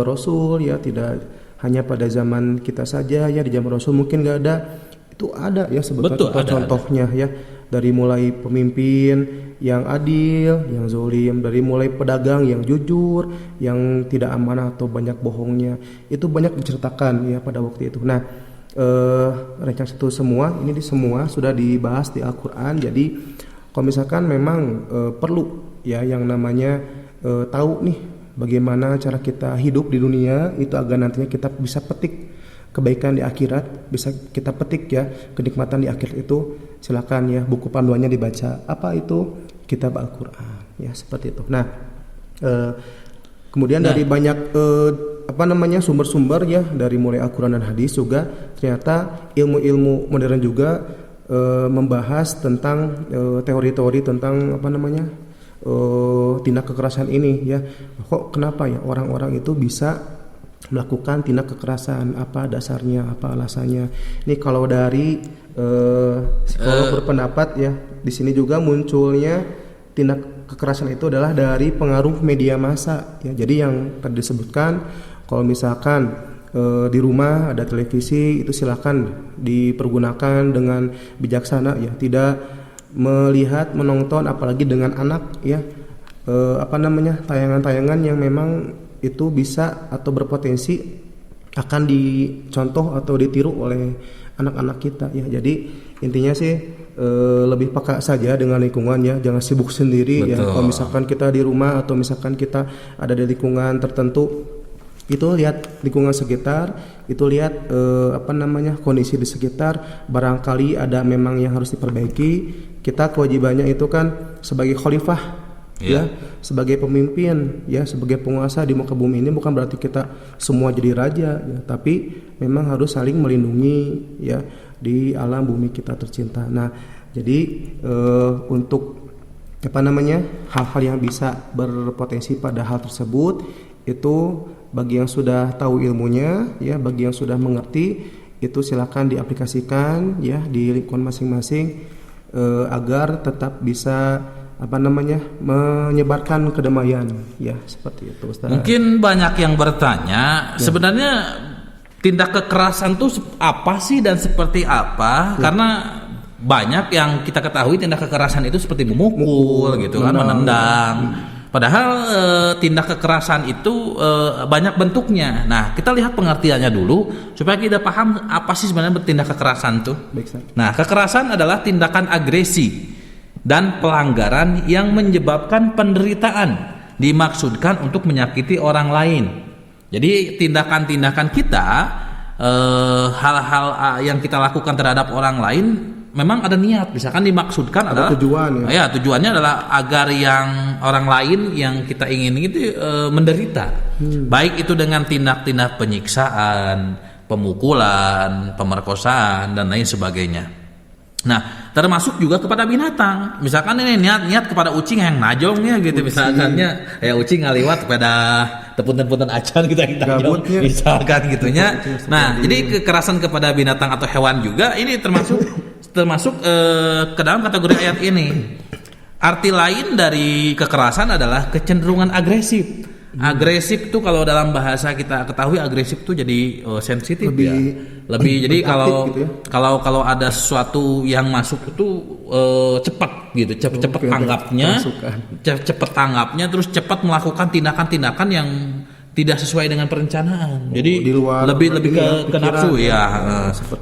Rasul ya, tidak hanya pada zaman kita saja ya. Di zaman Rasul mungkin nggak ada, itu ada ya sebetulnya contohnya ya. Dari mulai pemimpin yang adil, yang zalim, dari mulai pedagang yang jujur, yang tidak amanah atau banyak bohongnya, itu banyak diceritakan ya pada waktu itu. Nah, ringkas itu semua sudah dibahas di Al-Quran. Jadi kalau misalkan memang perlu ya yang namanya tahu nih bagaimana cara kita hidup di dunia itu, agar nantinya kita bisa petik kebaikan di akhirat, bisa kita petik ya kenikmatan di akhirat itu. Silakan ya buku panduannya dibaca. Apa itu? Kitab Al-Quran ya, seperti itu. Nah, kemudian dari banyak sumber-sumber ya, dari mulai Al-Quran dan hadis juga ternyata ilmu-ilmu modern juga membahas tentang teori-teori tentang tindak kekerasan ini ya. Kok kenapa ya orang-orang itu bisa melakukan tindak kekerasan, apa dasarnya, apa alasannya? Ini kalau dari psikolog berpendapat ya, di sini juga munculnya tindak kekerasan itu adalah dari pengaruh media massa ya. Jadi yang tadi disebutkan, kalau misalkan di rumah ada televisi, itu silakan dipergunakan dengan bijaksana ya, tidak melihat, menonton apalagi dengan anak ya, tayangan-tayangan yang memang itu bisa atau berpotensi akan dicontoh atau ditiru oleh anak-anak kita ya. Jadi intinya sih lebih peka saja dengan lingkungan ya, jangan sibuk sendiri. Betul. Ya. Kalau misalkan kita di rumah atau misalkan kita ada di lingkungan tertentu, itu lihat lingkungan sekitar, itu lihat kondisi di sekitar, barangkali ada memang yang harus diperbaiki. Kita kewajibannya itu kan sebagai khalifah ya, sebagai pemimpin ya, sebagai penguasa di muka bumi ini, bukan berarti kita semua jadi raja ya, tapi memang harus saling melindungi ya di alam bumi kita tercinta. Nah, jadi untuk hal-hal yang bisa berpotensi pada hal tersebut itu bagi yang sudah tahu ilmunya ya, bagi yang sudah mengerti, itu silakan diaplikasikan ya di lingkungan masing-masing agar tetap bisa menyebarkan kedamaian ya, seperti itu Ustaz. Mungkin banyak yang bertanya sebenarnya tindak kekerasan itu apa sih dan seperti apa? Karena banyak yang kita ketahui tindak kekerasan itu seperti memukul gitu kan, menendang. Padahal tindak kekerasan itu banyak bentuknya. Nah, kita lihat pengertiannya dulu supaya kita paham apa sih sebenarnya tindak kekerasan itu. Nah, kekerasan adalah tindakan agresi dan pelanggaran yang menyebabkan penderitaan, dimaksudkan untuk menyakiti orang lain. Jadi tindakan-tindakan kita, hal-hal yang kita lakukan terhadap orang lain memang ada niat, misalkan dimaksudkan adalah tujuan ya, tujuannya adalah agar yang orang lain yang kita ingin itu menderita. Baik itu dengan tindak-tindak penyiksaan, pemukulan, pemerkosaan dan lain sebagainya. Nah, termasuk juga kepada binatang. Misalkan ini niat kepada ucing yang najongnya gitu, misalkannya ya ucing ngaliwat kepada tepun-tepun acan kita najong, misalkan gitunya. Nah, jadi kekerasan kepada binatang atau hewan juga ini termasuk ke dalam kategori ayat ini. Arti lain dari kekerasan adalah kecenderungan agresif. Agresif tuh kalau dalam bahasa kita ketahui, agresif tuh jadi sensitif lebih jadi kalau gitu ya? kalau ada sesuatu yang masuk itu cepat gitu, cepat tanggapnya, terus cepat melakukan tindakan-tindakan yang tidak sesuai dengan perencanaan. Jadi lebih ke nafsu ya.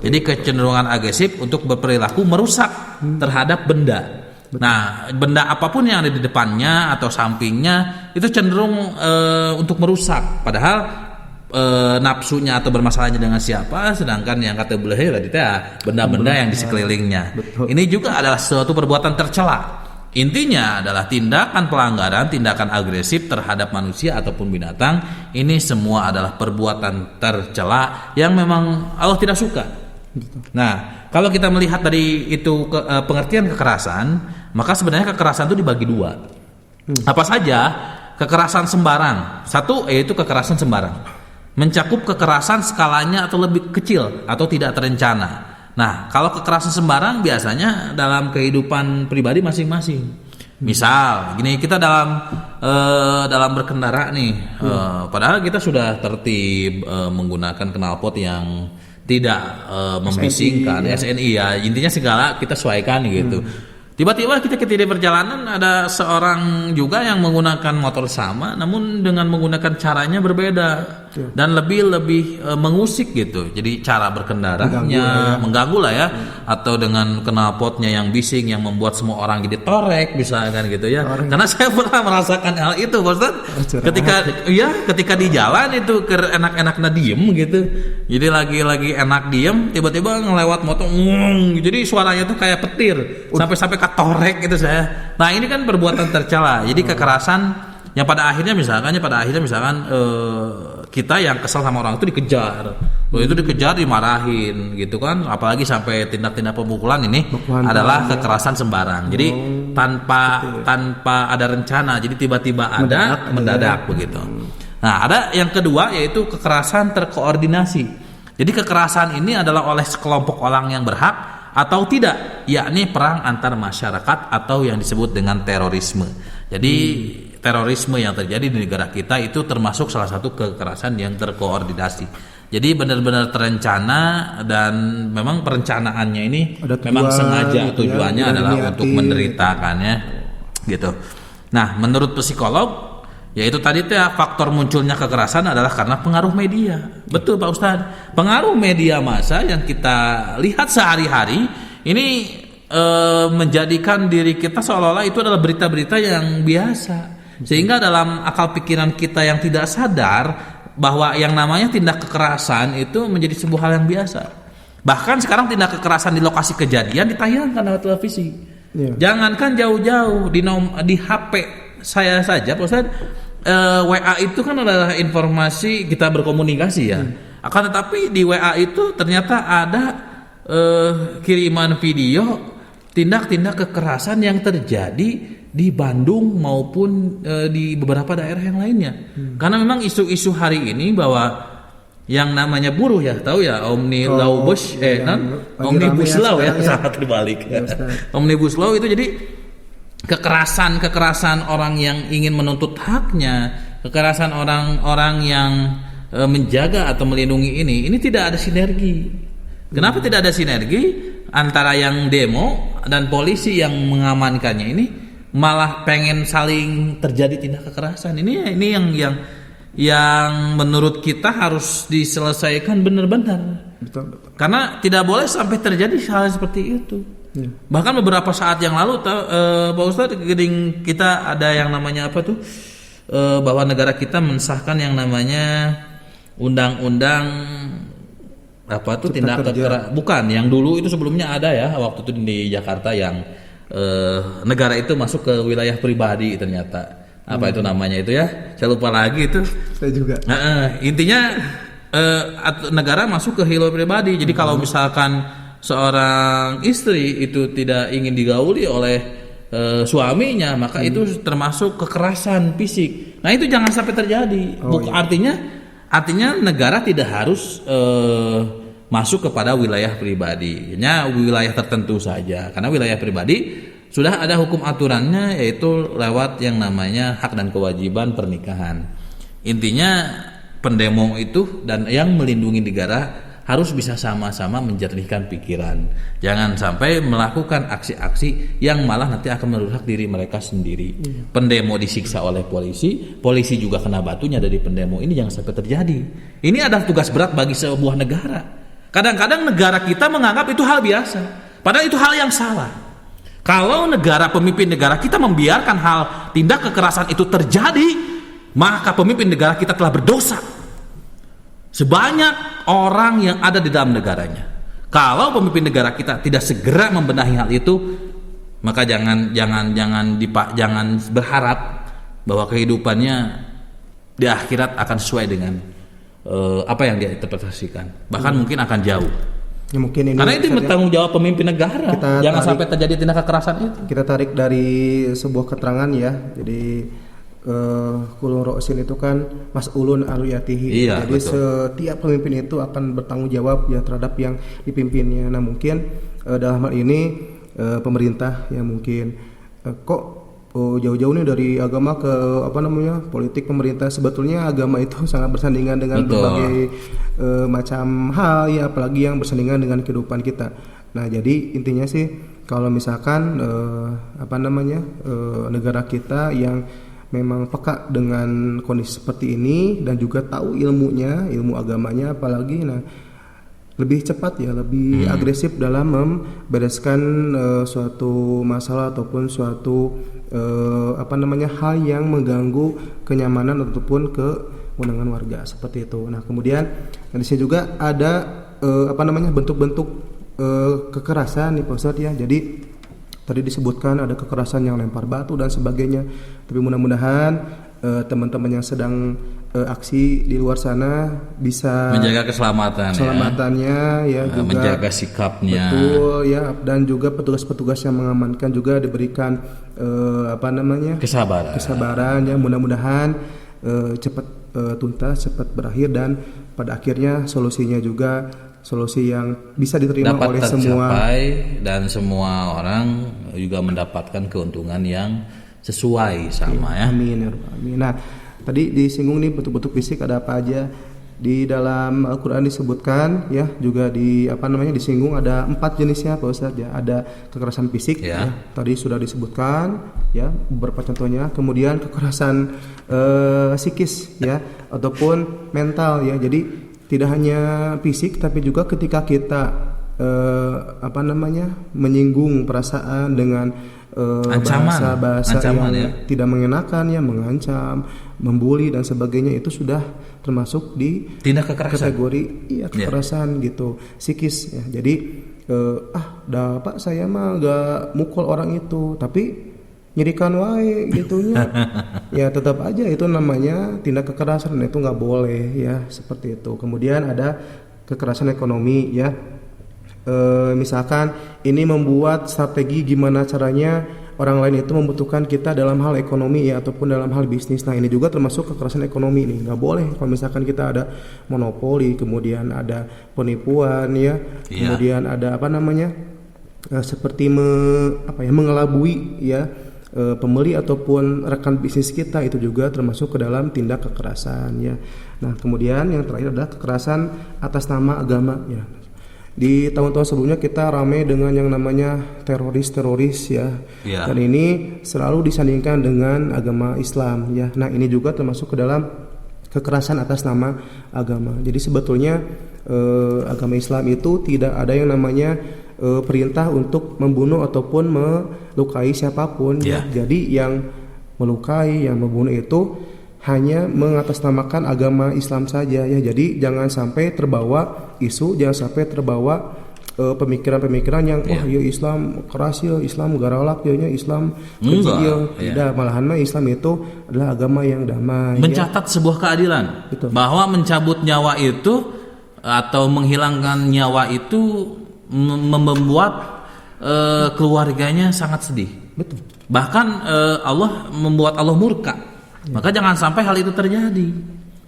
Jadi kecenderungan agresif untuk berperilaku merusak terhadap benda. Nah, benda apapun yang ada di depannya atau sampingnya itu cenderung untuk merusak. Padahal nafsunya atau bermasalahnya dengan siapa, sedangkan yang kata beliau tadi benda-benda yang di sekelilingnya. Ini juga adalah suatu perbuatan tercela. Intinya adalah tindakan pelanggaran, tindakan agresif terhadap manusia ataupun binatang. Ini semua adalah perbuatan tercela yang memang Allah tidak suka. Nah, kalau kita melihat dari itu pengertian kekerasan, maka sebenarnya kekerasan itu dibagi dua. Apa saja? Kekerasan sembarang. Satu yaitu kekerasan sembarang, mencakup kekerasan skalanya atau lebih kecil atau tidak terencana. Nah, kalau kekerasan sembarang biasanya dalam kehidupan pribadi masing-masing. Misal, gini, kita dalam berkendara nih, padahal kita sudah tertib menggunakan knalpot yang tidak membisingkan, SNI ya, intinya segala kita sesuaikan gitu. Tiba-tiba kita ketika perjalanan ada seorang juga yang menggunakan motor sama, namun dengan menggunakan caranya berbeda dan lebih mengusik gitu. Jadi cara berkendaranya mengganggu lah ya, atau dengan knalpotnya yang bising yang membuat semua orang jadi torek misalkan gitu ya. Karena saya pernah merasakan hal itu, Pak Ustaz. Ketika di jalan itu enak-enaknya diem gitu. Jadi lagi enak diem, tiba-tiba ngelewat motor, jadi suaranya tuh kayak petir sampai torek gitu saya. Nah, ini kan perbuatan tercela. Jadi kekerasan yang pada akhirnya misalkan kita yang kesal sama orang itu dikejar. Itu dikejar, dimarahin gitu kan. Apalagi sampai tindak-tindak pemukulan ini adalah kekerasan sembarang. Jadi tanpa ada rencana. Jadi tiba-tiba ada mendadak begitu. Nah, ada yang kedua yaitu kekerasan terkoordinasi. Jadi kekerasan ini adalah oleh sekelompok orang yang berhak atau tidak, yakni perang antar masyarakat atau yang disebut dengan terorisme. Jadi terorisme yang terjadi di negara kita itu termasuk salah satu kekerasan yang terkoordinasi. Jadi benar-benar terencana dan memang perencanaannya ini memang sengaja, tujuannya adalah untuk menderitakannya gitu. Nah, menurut psikolog Yaitu tadi tuh ya, faktor munculnya kekerasan adalah karena pengaruh media. Betul Pak Ustadz. Pengaruh media massa yang kita lihat sehari-hari ini menjadikan diri kita seolah-olah itu adalah berita-berita yang biasa. Sehingga dalam akal pikiran kita yang tidak sadar bahwa yang namanya tindak kekerasan itu menjadi sebuah hal yang biasa. Bahkan sekarang tindak kekerasan di lokasi kejadian ditayangkan lewat televisi. Jangankan jauh-jauh di HP saya saja, Pak Ustadz, WA itu kan adalah informasi kita berkomunikasi ya. Akan tetapi di WA itu ternyata ada kiriman video tindak-tindak kekerasan yang terjadi di Bandung maupun di beberapa daerah yang lainnya. Karena memang isu-isu hari ini bahwa yang namanya buruh ya, tahu ya Omnibus Omnibus Law ya, salah terbalik. Omnibus Law itu jadi kekerasan orang yang ingin menuntut haknya, kekerasan orang-orang yang menjaga atau melindungi ini tidak ada sinergi. Kenapa tidak ada sinergi antara yang demo dan polisi yang mengamankannya ini, malah pengen saling terjadi tindak kekerasan. Ini yang menurut kita harus diselesaikan benar-benar. Betul. Karena tidak boleh sampai terjadi hal seperti itu. Bahkan beberapa saat yang lalu Pak Ustadz, kita ada yang namanya apa tuh, bahwa negara kita mensahkan yang namanya undang-undang apa tuh tindak kekerasan, bukan yang dulu itu sebelumnya ada ya, waktu itu di Jakarta yang negara itu masuk ke wilayah pribadi ternyata. Apa itu namanya itu ya, saya lupa lagi itu. Saya juga. Intinya negara masuk ke wilayah pribadi. Jadi kalau misalkan seorang istri itu tidak ingin digauli oleh suaminya, maka itu termasuk kekerasan fisik. Nah itu jangan sampai terjadi. Artinya negara tidak harus masuk kepada wilayah pribadi, hanya wilayah tertentu saja. Karena wilayah pribadi sudah ada hukum aturannya, yaitu lewat yang namanya hak dan kewajiban pernikahan. Intinya pendemo itu dan yang melindungi negara harus bisa sama-sama menjernihkan pikiran. Jangan sampai melakukan aksi-aksi yang malah nanti akan merusak diri mereka sendiri. Pendemo disiksa oleh polisi, polisi juga kena batunya dari pendemo. Ini jangan sampai terjadi. Ini adalah tugas berat bagi sebuah negara. Kadang-kadang negara kita menganggap itu hal biasa, padahal itu hal yang salah. Kalau pemimpin negara kita membiarkan hal tindak kekerasan itu terjadi, maka pemimpin negara kita telah berdosa. Sebanyak orang yang ada di dalam negaranya. Kalau pemimpin negara kita tidak segera membenahi hal itu, maka jangan berharap bahwa kehidupannya di akhirat akan sesuai dengan apa yang dia interpretasikan. Bahkan mungkin akan jauh. Ya, mungkin ini karena itu bertanggung jawab pemimpin negara. Jangan sampai terjadi tindak kekerasan itu. Kita tarik dari sebuah keterangan ya. Jadi kulun ro'sin itu kan mas'ulun aluyatihi. Jadi betul. Setiap pemimpin itu akan bertanggung jawab ya terhadap yang dipimpinnya. Nah mungkin dalam hal ini pemerintah ya mungkin jauh-jauh nih dari agama ke politik pemerintah. Sebetulnya agama itu sangat bersandingan dengan berbagai macam hal ya, apalagi yang bersandingan dengan kehidupan kita. Nah jadi intinya sih kalau misalkan negara kita yang memang peka dengan kondisi seperti ini dan juga tahu ilmu agamanya apalagi, nah lebih cepat ya, lebih agresif dalam membereskan suatu masalah ataupun suatu hal yang mengganggu kenyamanan ataupun kewenangan warga seperti itu. Nah kemudian di sini juga ada bentuk-bentuk kekerasan nih Pak Ustadz ya. Jadi tadi disebutkan ada kekerasan yang lempar batu dan sebagainya. Tapi mudah-mudahan teman-teman yang sedang aksi di luar sana bisa menjaga keselamatannya ya juga menjaga sikapnya. Betul ya, dan juga petugas-petugas yang mengamankan juga diberikan kesabaran ya. Mudah-mudahan cepat tuntas, cepat berakhir dan pada akhirnya solusinya juga solusi yang bisa diterima dapat oleh tercapai semua dan semua orang juga mendapatkan keuntungan yang sesuai sama ya. Amin. Nah, tadi disinggung nih bentuk-bentuk fisik ada apa aja. Di dalam Al-Qur'an disebutkan ya, juga disinggung ada 4 jenisnya Pak Ustadz ya. Ada kekerasan fisik ya, tadi sudah disebutkan ya beberapa contohnya. Kemudian kekerasan psikis ya ataupun mental ya. Jadi tidak hanya fisik tapi juga ketika kita menyinggung perasaan dengan bahasa yang tidak mengenakan ya, mengancam, membuli dan sebagainya, itu sudah termasuk di tindak kekerasan, kategori kekerasan gitu psikis ya. Jadi Pak saya mah gak mukul orang itu tapi nyerikan wae gitunya ya, tetap aja itu namanya tindak kekerasan dan itu nggak boleh ya, seperti itu. Kemudian ada kekerasan ekonomi ya. Misalkan ini membuat strategi gimana caranya orang lain itu membutuhkan kita dalam hal ekonomi ya, ataupun dalam hal bisnis. Nah ini juga termasuk kekerasan ekonomi nih, nggak boleh. Kalau misalkan kita ada monopoli, kemudian ada penipuan ya, kemudian ada seperti mengelabui ya pembeli ataupun rekan bisnis kita, itu juga termasuk ke dalam tindak kekerasan ya. Nah kemudian yang terakhir adalah kekerasan atas nama agama ya. Di tahun-tahun sebelumnya kita ramai dengan yang namanya teroris ya. Dan ini selalu disandingkan dengan agama Islam ya. Nah ini juga termasuk ke dalam kekerasan atas nama agama. Jadi sebetulnya agama Islam itu tidak ada yang namanya perintah untuk membunuh ataupun melukai siapapun ya. Jadi yang melukai, yang membunuh itu hanya mengatasnamakan agama Islam saja ya. Jadi jangan sampai terbawa isu, jangan sampai terbawa pemikiran-pemikiran yang ya Islam keras ya, Islam garalak ya, Islam kecil. Tidak, malahan mah Islam itu adalah agama yang damai. Mencatat sebuah keadilan. Betul. Bahwa mencabut nyawa itu atau menghilangkan nyawa itu membuat keluarganya sangat sedih. Betul. Bahkan Allah membuat Allah murka. Maka jangan sampai hal itu terjadi.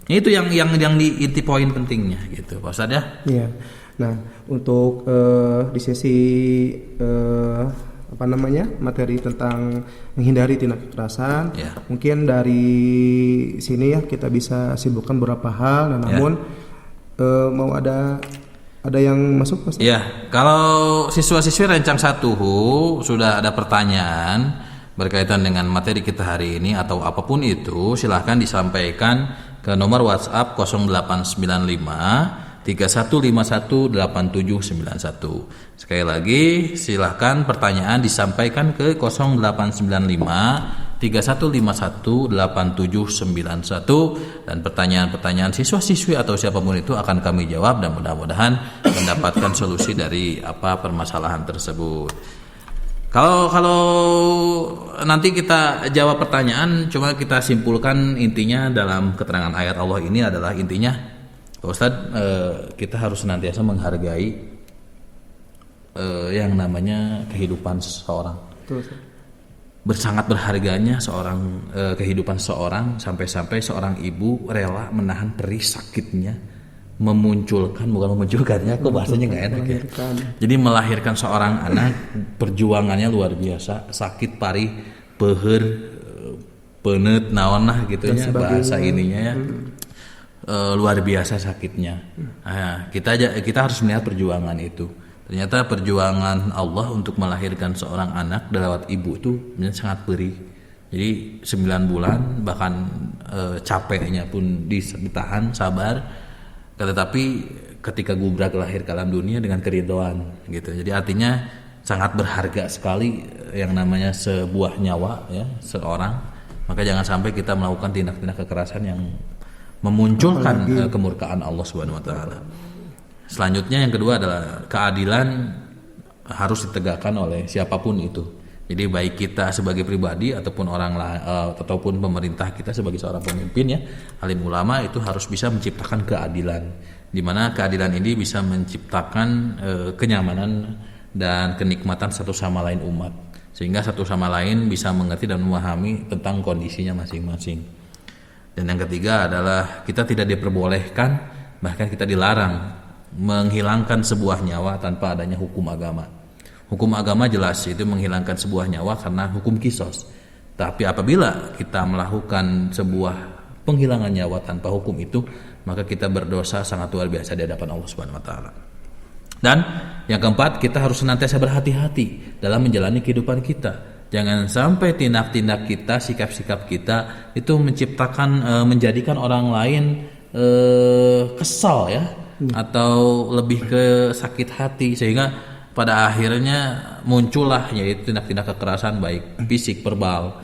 Itu yang di inti poin pentingnya gitu, Pak Ustadz ya. Iya. Nah, untuk di sesi materi tentang menghindari tindak kekerasan, mungkin dari sini ya kita bisa sibukkan beberapa hal. Nah, namun mau ada yang masuk Pak Ustadz? Iya. Kalau siswa-siswi Rencang 1 sudah ada pertanyaan berkaitan dengan materi kita hari ini atau apapun itu, silahkan disampaikan ke nomor WhatsApp 0895 3151 8791. Sekali lagi silahkan pertanyaan disampaikan ke 0895 3151 8791 dan pertanyaan-pertanyaan siswa-siswi atau siapapun itu akan kami jawab dan mudah-mudahan mendapatkan solusi dari permasalahan tersebut. Kalau nanti kita jawab pertanyaan, cuma kita simpulkan intinya dalam keterangan ayat Allah ini adalah intinya, Pak Ustadz, kita harus senantiasa menghargai yang namanya kehidupan seseorang. Sangat berharganya kehidupan seseorang, sampai-sampai seorang ibu rela menahan perih sakitnya memunculkannya, kok bahasanya nggak enak ya. Jadi melahirkan seorang anak, perjuangannya luar biasa, sakit parih, peuheur, peunut, naon gitunya bahasa ininya ya. Luar biasa sakitnya. Nah, kita harus melihat perjuangan itu. Ternyata perjuangan Allah untuk melahirkan seorang anak lewat ibu itu sangat perih. Jadi 9 bulan bahkan capeknya pun ditahan, sabar. Tetapi ketika gubrak lahir ke alam dunia dengan keridhaan gitu. Jadi artinya sangat berharga sekali yang namanya sebuah nyawa ya seorang. Maka jangan sampai kita melakukan tindak-tindak kekerasan yang memunculkan kemurkaan Allah Subhanahu wa taala. Selanjutnya yang kedua adalah keadilan harus ditegakkan oleh siapapun itu. Jadi baik kita sebagai pribadi ataupun ataupun pemerintah kita sebagai seorang pemimpin ya, alim ulama itu harus bisa menciptakan keadilan, di mana keadilan ini bisa menciptakan kenyamanan dan kenikmatan satu sama lain umat, sehingga satu sama lain bisa mengerti dan memahami tentang kondisinya masing-masing. Dan yang ketiga adalah kita tidak diperbolehkan, bahkan kita dilarang menghilangkan sebuah nyawa tanpa adanya hukum agama. Hukum agama jelas itu menghilangkan sebuah nyawa karena hukum kisos. Tapi apabila kita melakukan sebuah penghilangan nyawa tanpa hukum itu, maka kita berdosa sangat luar biasa di hadapan Allah Subhanahu wa taala. Dan yang keempat, kita harus senantiasa berhati-hati dalam menjalani kehidupan kita. Jangan sampai tindak-tindak kita, sikap-sikap kita itu menjadikan orang lain kesal ya, atau lebih ke sakit hati, sehingga pada akhirnya muncullah yaitu tindak-tindak kekerasan baik fisik, verbal,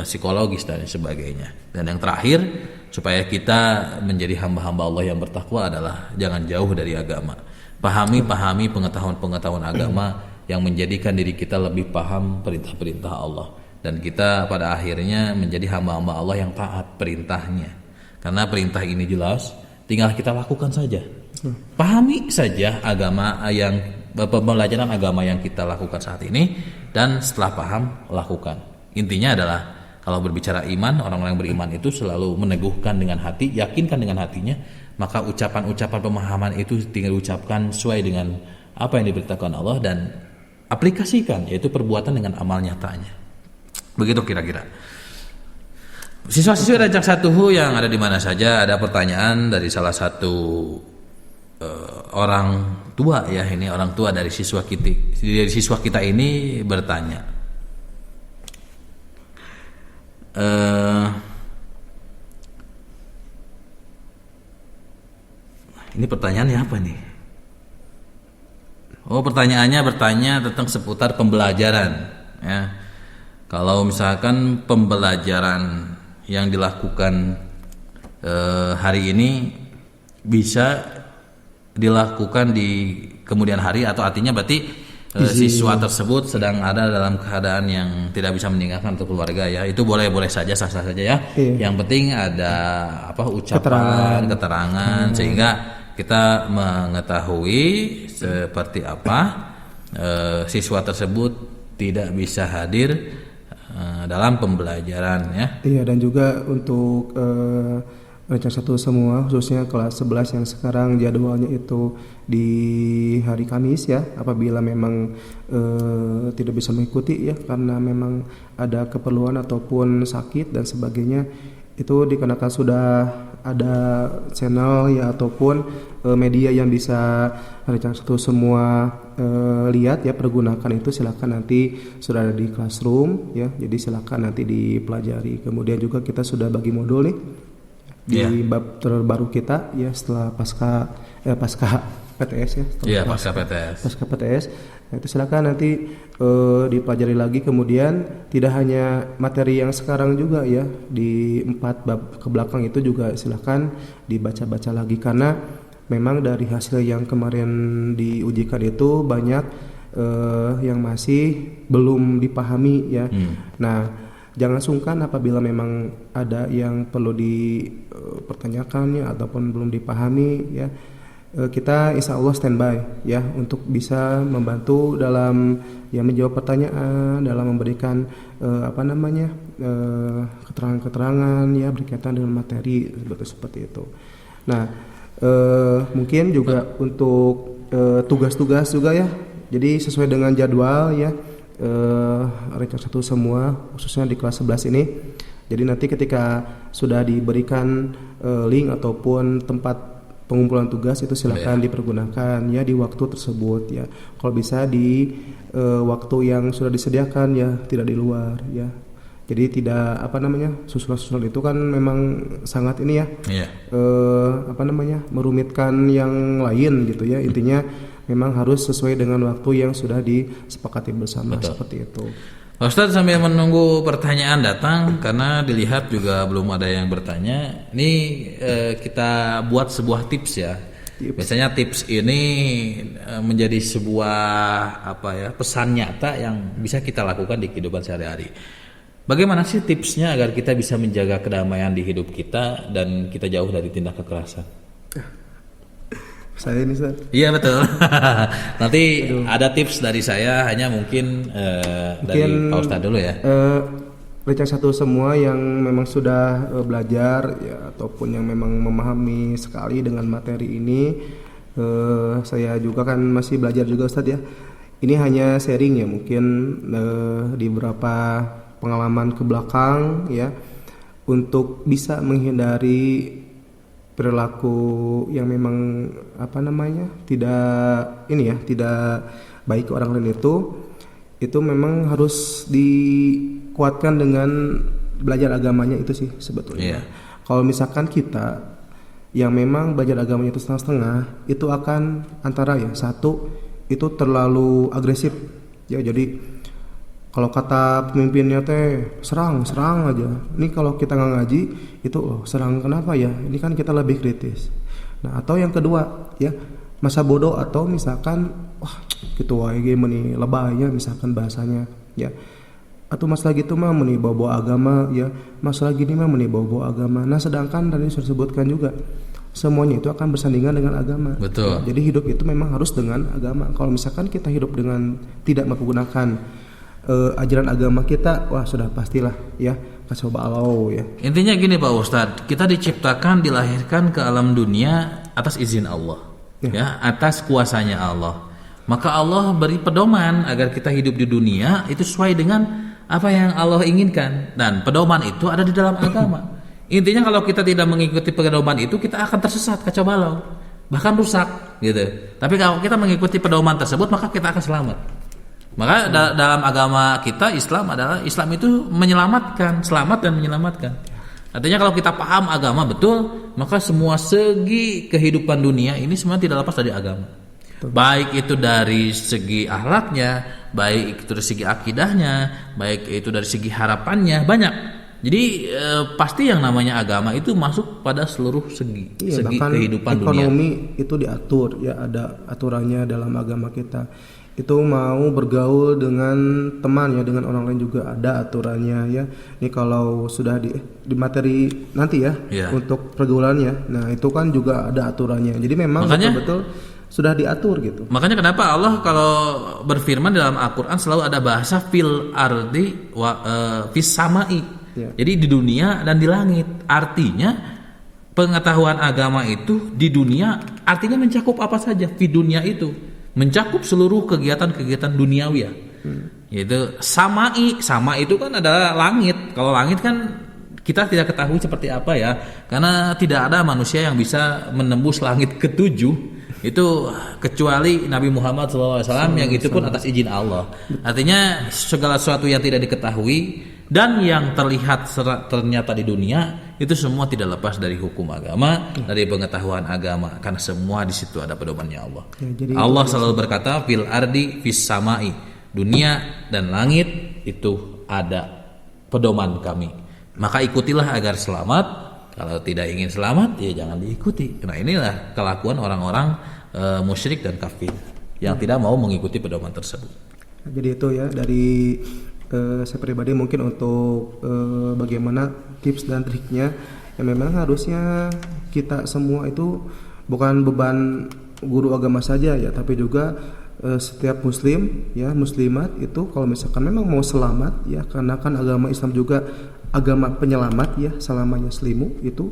psikologis dan sebagainya. Dan yang terakhir, supaya kita menjadi hamba-hamba Allah yang bertakwa adalah jangan jauh dari agama. Pahami pengetahuan agama yang menjadikan diri kita lebih paham perintah-perintah Allah, dan kita pada akhirnya menjadi hamba-hamba Allah yang taat perintahnya. Karena perintah ini jelas, tinggal kita lakukan saja. Pahami saja agama yang pembelajaran agama yang kita lakukan saat ini, dan setelah paham lakukan. Intinya adalah kalau berbicara iman, orang-orang yang beriman itu selalu meneguhkan dengan hati, yakinkan dengan hatinya, maka ucapan-ucapan pemahaman itu tinggal ucapkan sesuai dengan apa yang diberitakan Allah dan aplikasikan, yaitu perbuatan dengan amal nyatanya. Begitu kira-kira. Siswa-siswi Rancang 1HU yang ada di mana saja, ada pertanyaan dari salah satu orang tua ya, ini orang tua dari siswa kita ini bertanya. Ini pertanyaannya apa nih? Oh, pertanyaannya bertanya tentang seputar pembelajaran ya. Kalau misalkan pembelajaran yang dilakukan hari ini bisa dilakukan di kemudian hari, atau artinya berarti siswa tersebut sedang ada dalam keadaan yang tidak bisa meninggalkan untuk keluarga ya, itu boleh saja, sah-sah saja ya. Yang penting ada ucapan keterangan sehingga kita mengetahui seperti apa siswa tersebut tidak bisa hadir dalam pembelajaran ya. Iya, dan juga untuk Rancang 1 semua, khususnya kelas 11 yang sekarang jadwalnya itu di hari Kamis ya, apabila memang tidak bisa mengikuti ya karena memang ada keperluan ataupun sakit dan sebagainya, itu dikarenakan sudah ada channel ya ataupun media yang bisa Rancang 1 semua lihat ya, pergunakan itu, silakan nanti sudah ada di classroom ya, jadi silakan nanti dipelajari. Kemudian juga kita sudah bagi modul nih di bab terbaru kita ya, setelah pasca PTS ya, pasca PTS. Nah, itu silakan nanti dipelajari lagi. Kemudian tidak hanya materi yang sekarang juga ya, di 4 bab ke belakang itu juga silakan dibaca-baca lagi, karena memang dari hasil yang kemarin diujikan itu banyak yang masih belum dipahami ya. Nah, jangan sungkan apabila memang ada yang perlu dipertanyakan ya ataupun belum dipahami ya. Kita insya Allah standby ya untuk bisa membantu dalam menjawab pertanyaan, dalam memberikan keterangan-keterangan ya berkaitan dengan materi seperti itu. Nah, mungkin juga untuk tugas-tugas juga ya. Jadi sesuai dengan jadwal ya. Rancang 1 semua khususnya di kelas 11 ini. Jadi nanti ketika sudah diberikan link ataupun tempat pengumpulan tugas itu silakan dipergunakan ya di waktu tersebut ya. Kalau bisa di waktu yang sudah disediakan ya, tidak di luar ya. Jadi tidak susulan-susulan itu kan memang sangat ini ya. Merumitkan yang lain gitu ya. Intinya memang harus sesuai dengan waktu yang sudah disepakati bersama. Betul. Seperti itu. Ustadz, sambil menunggu pertanyaan datang, karena dilihat juga belum ada yang bertanya, ini kita buat sebuah tips ya. Biasanya tips ini menjadi sebuah pesan nyata yang bisa kita lakukan di kehidupan sehari-hari. Bagaimana sih tipsnya agar kita bisa menjaga kedamaian di hidup kita dan kita jauh dari tindak kekerasan? Saya ini Ustaz. Iya betul. Nanti ada tips dari saya, hanya mungkin dari Pak Ustadz dulu ya. Rancang 1 semua yang memang sudah belajar ya ataupun yang memang memahami sekali dengan materi ini, saya juga kan masih belajar juga Ustadz ya. Ini hanya sharing ya, mungkin di beberapa pengalaman ke belakang ya, untuk bisa menghindari perilaku yang memang tidak baik ke orang lain itu memang harus dikuatkan dengan belajar agamanya itu sih sebetulnya. Kalau misalkan kita yang memang belajar agamanya itu setengah-setengah, itu akan antara satu itu terlalu agresif ya, jadi kalau kata pemimpinnya serang aja. Ini kalau kita nggak ngaji itu serang kenapa ya? Ini kan kita lebih kritis. Nah, atau yang kedua ya, masa bodoh atau misalkan gitu wae ge meuni lebaynya misalkan bahasanya ya. Atau masalah gitu mah meuni bawa agama ya. Masalah gini mah meuni bawa agama. Nah, sedangkan tadi sudah sebutkan juga semuanya itu akan bersandingan dengan agama. Betul. Ya, jadi hidup itu memang harus dengan agama. Kalau misalkan kita hidup dengan tidak menggunakan ajaran agama kita, sudah pastilah ya kacoba Allah ya. Intinya gini Pak Ustadz, kita diciptakan, dilahirkan ke alam dunia atas izin Allah, ya, atas kuasanya Allah. Maka Allah beri pedoman agar kita hidup di dunia itu sesuai dengan apa yang Allah inginkan, dan pedoman itu ada di dalam agama. Intinya kalau kita tidak mengikuti pedoman itu, kita akan tersesat, kacau balau, bahkan rusak gitu. Tapi kalau kita mengikuti pedoman tersebut, maka kita akan selamat. Maka dalam agama kita Islam itu menyelamatkan, selamat dan menyelamatkan. Artinya kalau kita paham agama betul, maka semua segi kehidupan dunia ini semua tidak lepas dari agama. Baik itu dari segi akhlaknya, baik itu dari segi akidahnya, baik itu dari segi harapannya, banyak. Jadi pasti yang namanya agama itu masuk pada seluruh segi kehidupan dunia. Ekonomi itu diatur ya, ada aturannya dalam agama kita. Itu mau bergaul dengan teman ya, dengan orang lain juga ada aturannya ya. Ini kalau sudah di materi nanti ya, untuk pergaulannya. Nah, itu kan juga ada aturannya. Jadi memang betul-betul sudah diatur gitu. Makanya kenapa Allah kalau berfirman dalam Al-Qur'an selalu ada bahasa fil ardi wa fis samai. Jadi di dunia dan di langit. Artinya pengetahuan agama itu di dunia artinya mencakup apa saja di dunia itu. Mencakup seluruh kegiatan-kegiatan duniawi ya. Yaitu sama itu kan adalah langit. Kalau langit kan kita tidak ketahui seperti apa ya, karena tidak ada manusia yang bisa menembus langit ketujuh itu kecuali Nabi Muhammad SAW, yang itu pun atas izin Allah. Artinya segala sesuatu yang tidak diketahui dan yang terlihat ternyata di dunia itu semua tidak lepas dari hukum agama, dari pengetahuan agama, karena semua di situ ada pedomannya Allah. Allah selalu berkata fil ardi fis samai, dunia dan langit itu ada pedoman kami, maka ikutilah agar selamat. Kalau tidak ingin selamat ya jangan diikuti. Nah, inilah kelakuan orang-orang musyrik dan kafir yang tidak mau mengikuti pedoman tersebut. Jadi itu ya dari saya pribadi mungkin untuk bagaimana tips dan triknya yang memang harusnya kita semua itu bukan beban guru agama saja ya, tapi juga setiap muslim ya, muslimat itu kalau misalkan memang mau selamat ya, karena kan agama Islam juga agama penyelamat ya, selamanya selimu itu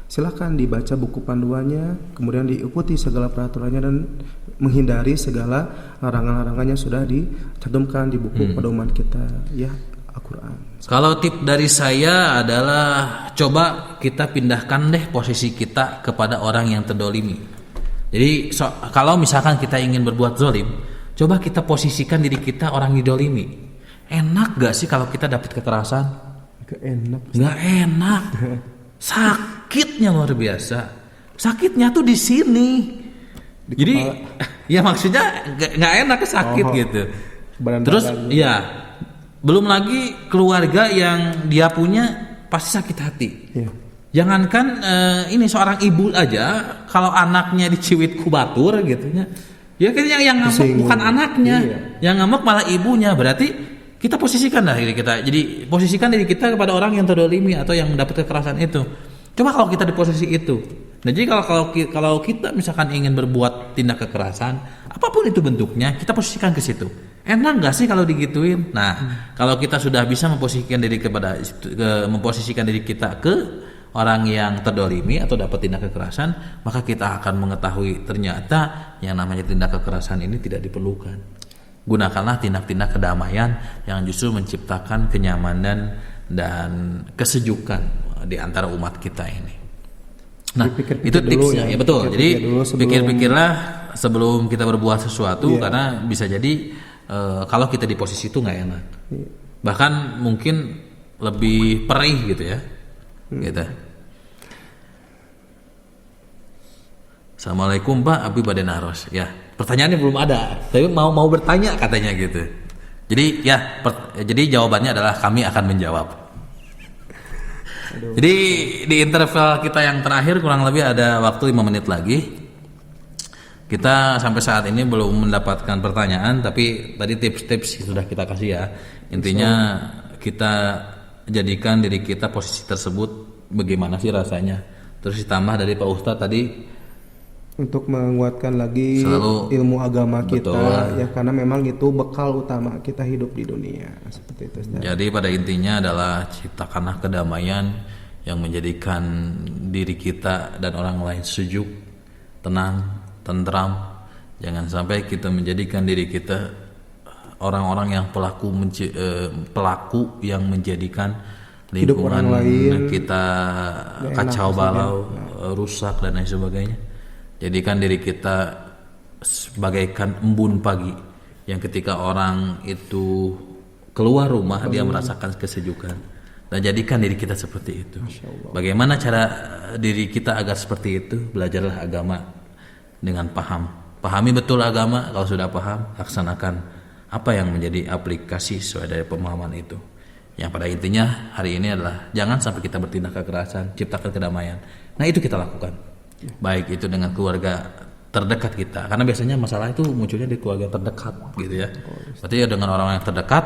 silakan dibaca buku panduannya, kemudian diikuti segala peraturannya dan menghindari segala larangan-larangan yang sudah dicantumkan di buku pedoman kita ya, Al-Quran. Kalau tip dari saya adalah coba kita pindahkan deh posisi kita kepada orang yang terdolimi. Jadi kalau misalkan kita ingin berbuat zolim, coba kita posisikan diri kita orang didolimi. Enak gak sih kalau kita dapat kekerasan? Gak enak. Sakitnya luar biasa. Sakitnya tuh di sini. Jadi ya maksudnya nggak enak, sakit gitu. Terus ya belum lagi keluarga yang dia punya pasti sakit hati. Jangankan ini seorang ibu aja, kalau anaknya diciwit kubatur gitu ya kan yang ngamuk bukan anaknya, yang ngamuk malah ibunya. Berarti kita posisikan diri kita. Jadi posisikan diri kita kepada orang yang terdolimi atau yang mendapat kekerasan itu. Coba kalau kita di posisi itu. Nah, jadi kalau kita misalkan ingin berbuat tindak kekerasan, apapun itu bentuknya, kita posisikan ke situ. Enak nggak sih kalau digituin? Nah, kalau kita sudah bisa memposisikan diri kita ke orang yang terdolimi atau dapat tindak kekerasan, maka kita akan mengetahui ternyata yang namanya tindak kekerasan ini tidak diperlukan. Gunakanlah tindak-tindak kedamaian yang justru menciptakan kenyamanan dan kesejukan di antara umat kita ini. Nah, Dipikir-pikir itu dulu tipsnya, ya. ya betul. Jadi Pikir-pikir dulu sebelum- pikir-pikirlah sebelum kita berbuat sesuatu, Iya. karena bisa jadi kalau kita di posisi itu nggak enak. Bahkan mungkin lebih perih gitu ya. Gitu. Assalamualaikum Pak, Abi Bade Naros. Ya, pertanyaannya belum ada, tapi mau bertanya katanya gitu. Jadi ya, jadi jawabannya adalah kami akan menjawab. Jadi di interval kita yang terakhir kurang lebih ada waktu 5 menit lagi. Kita sampai saat ini belum mendapatkan pertanyaan, tapi tadi tips-tips sudah kita kasih ya. Intinya kita jadikan diri kita posisi tersebut bagaimana sih rasanya. Terus ditambah dari Pak Ustadz tadi untuk menguatkan lagi Selalu, ilmu agama kita, betul. ya karena memang itu bekal utama kita hidup di dunia, seperti itu. Ustaz. jadi pada intinya adalah ciptakanlah kedamaian yang menjadikan diri kita dan orang lain sejuk, tenang, tentram. Jangan sampai kita menjadikan diri kita orang-orang yang pelaku yang menjadikan Hidup lingkungan orang lain kita enak kacau pastinya. balau, rusak dan lain sebagainya. Jadikan diri kita sebagaikan embun pagi yang ketika orang itu keluar rumah dia merasakan kesejukan. Dan jadikan diri kita seperti itu. Bagaimana cara diri kita agar seperti itu? Belajarlah agama dengan paham. Pahami betul agama. Kalau sudah paham, laksanakan apa yang menjadi aplikasi sesuai dari pemahaman itu. Yang pada intinya hari ini adalah jangan sampai kita bertindak kekerasan, ciptakan kedamaian. Nah itu kita lakukan. Baik itu dengan keluarga terdekat kita, karena biasanya masalah itu munculnya di keluarga terdekat gitu ya. Berarti ya dengan orang yang terdekat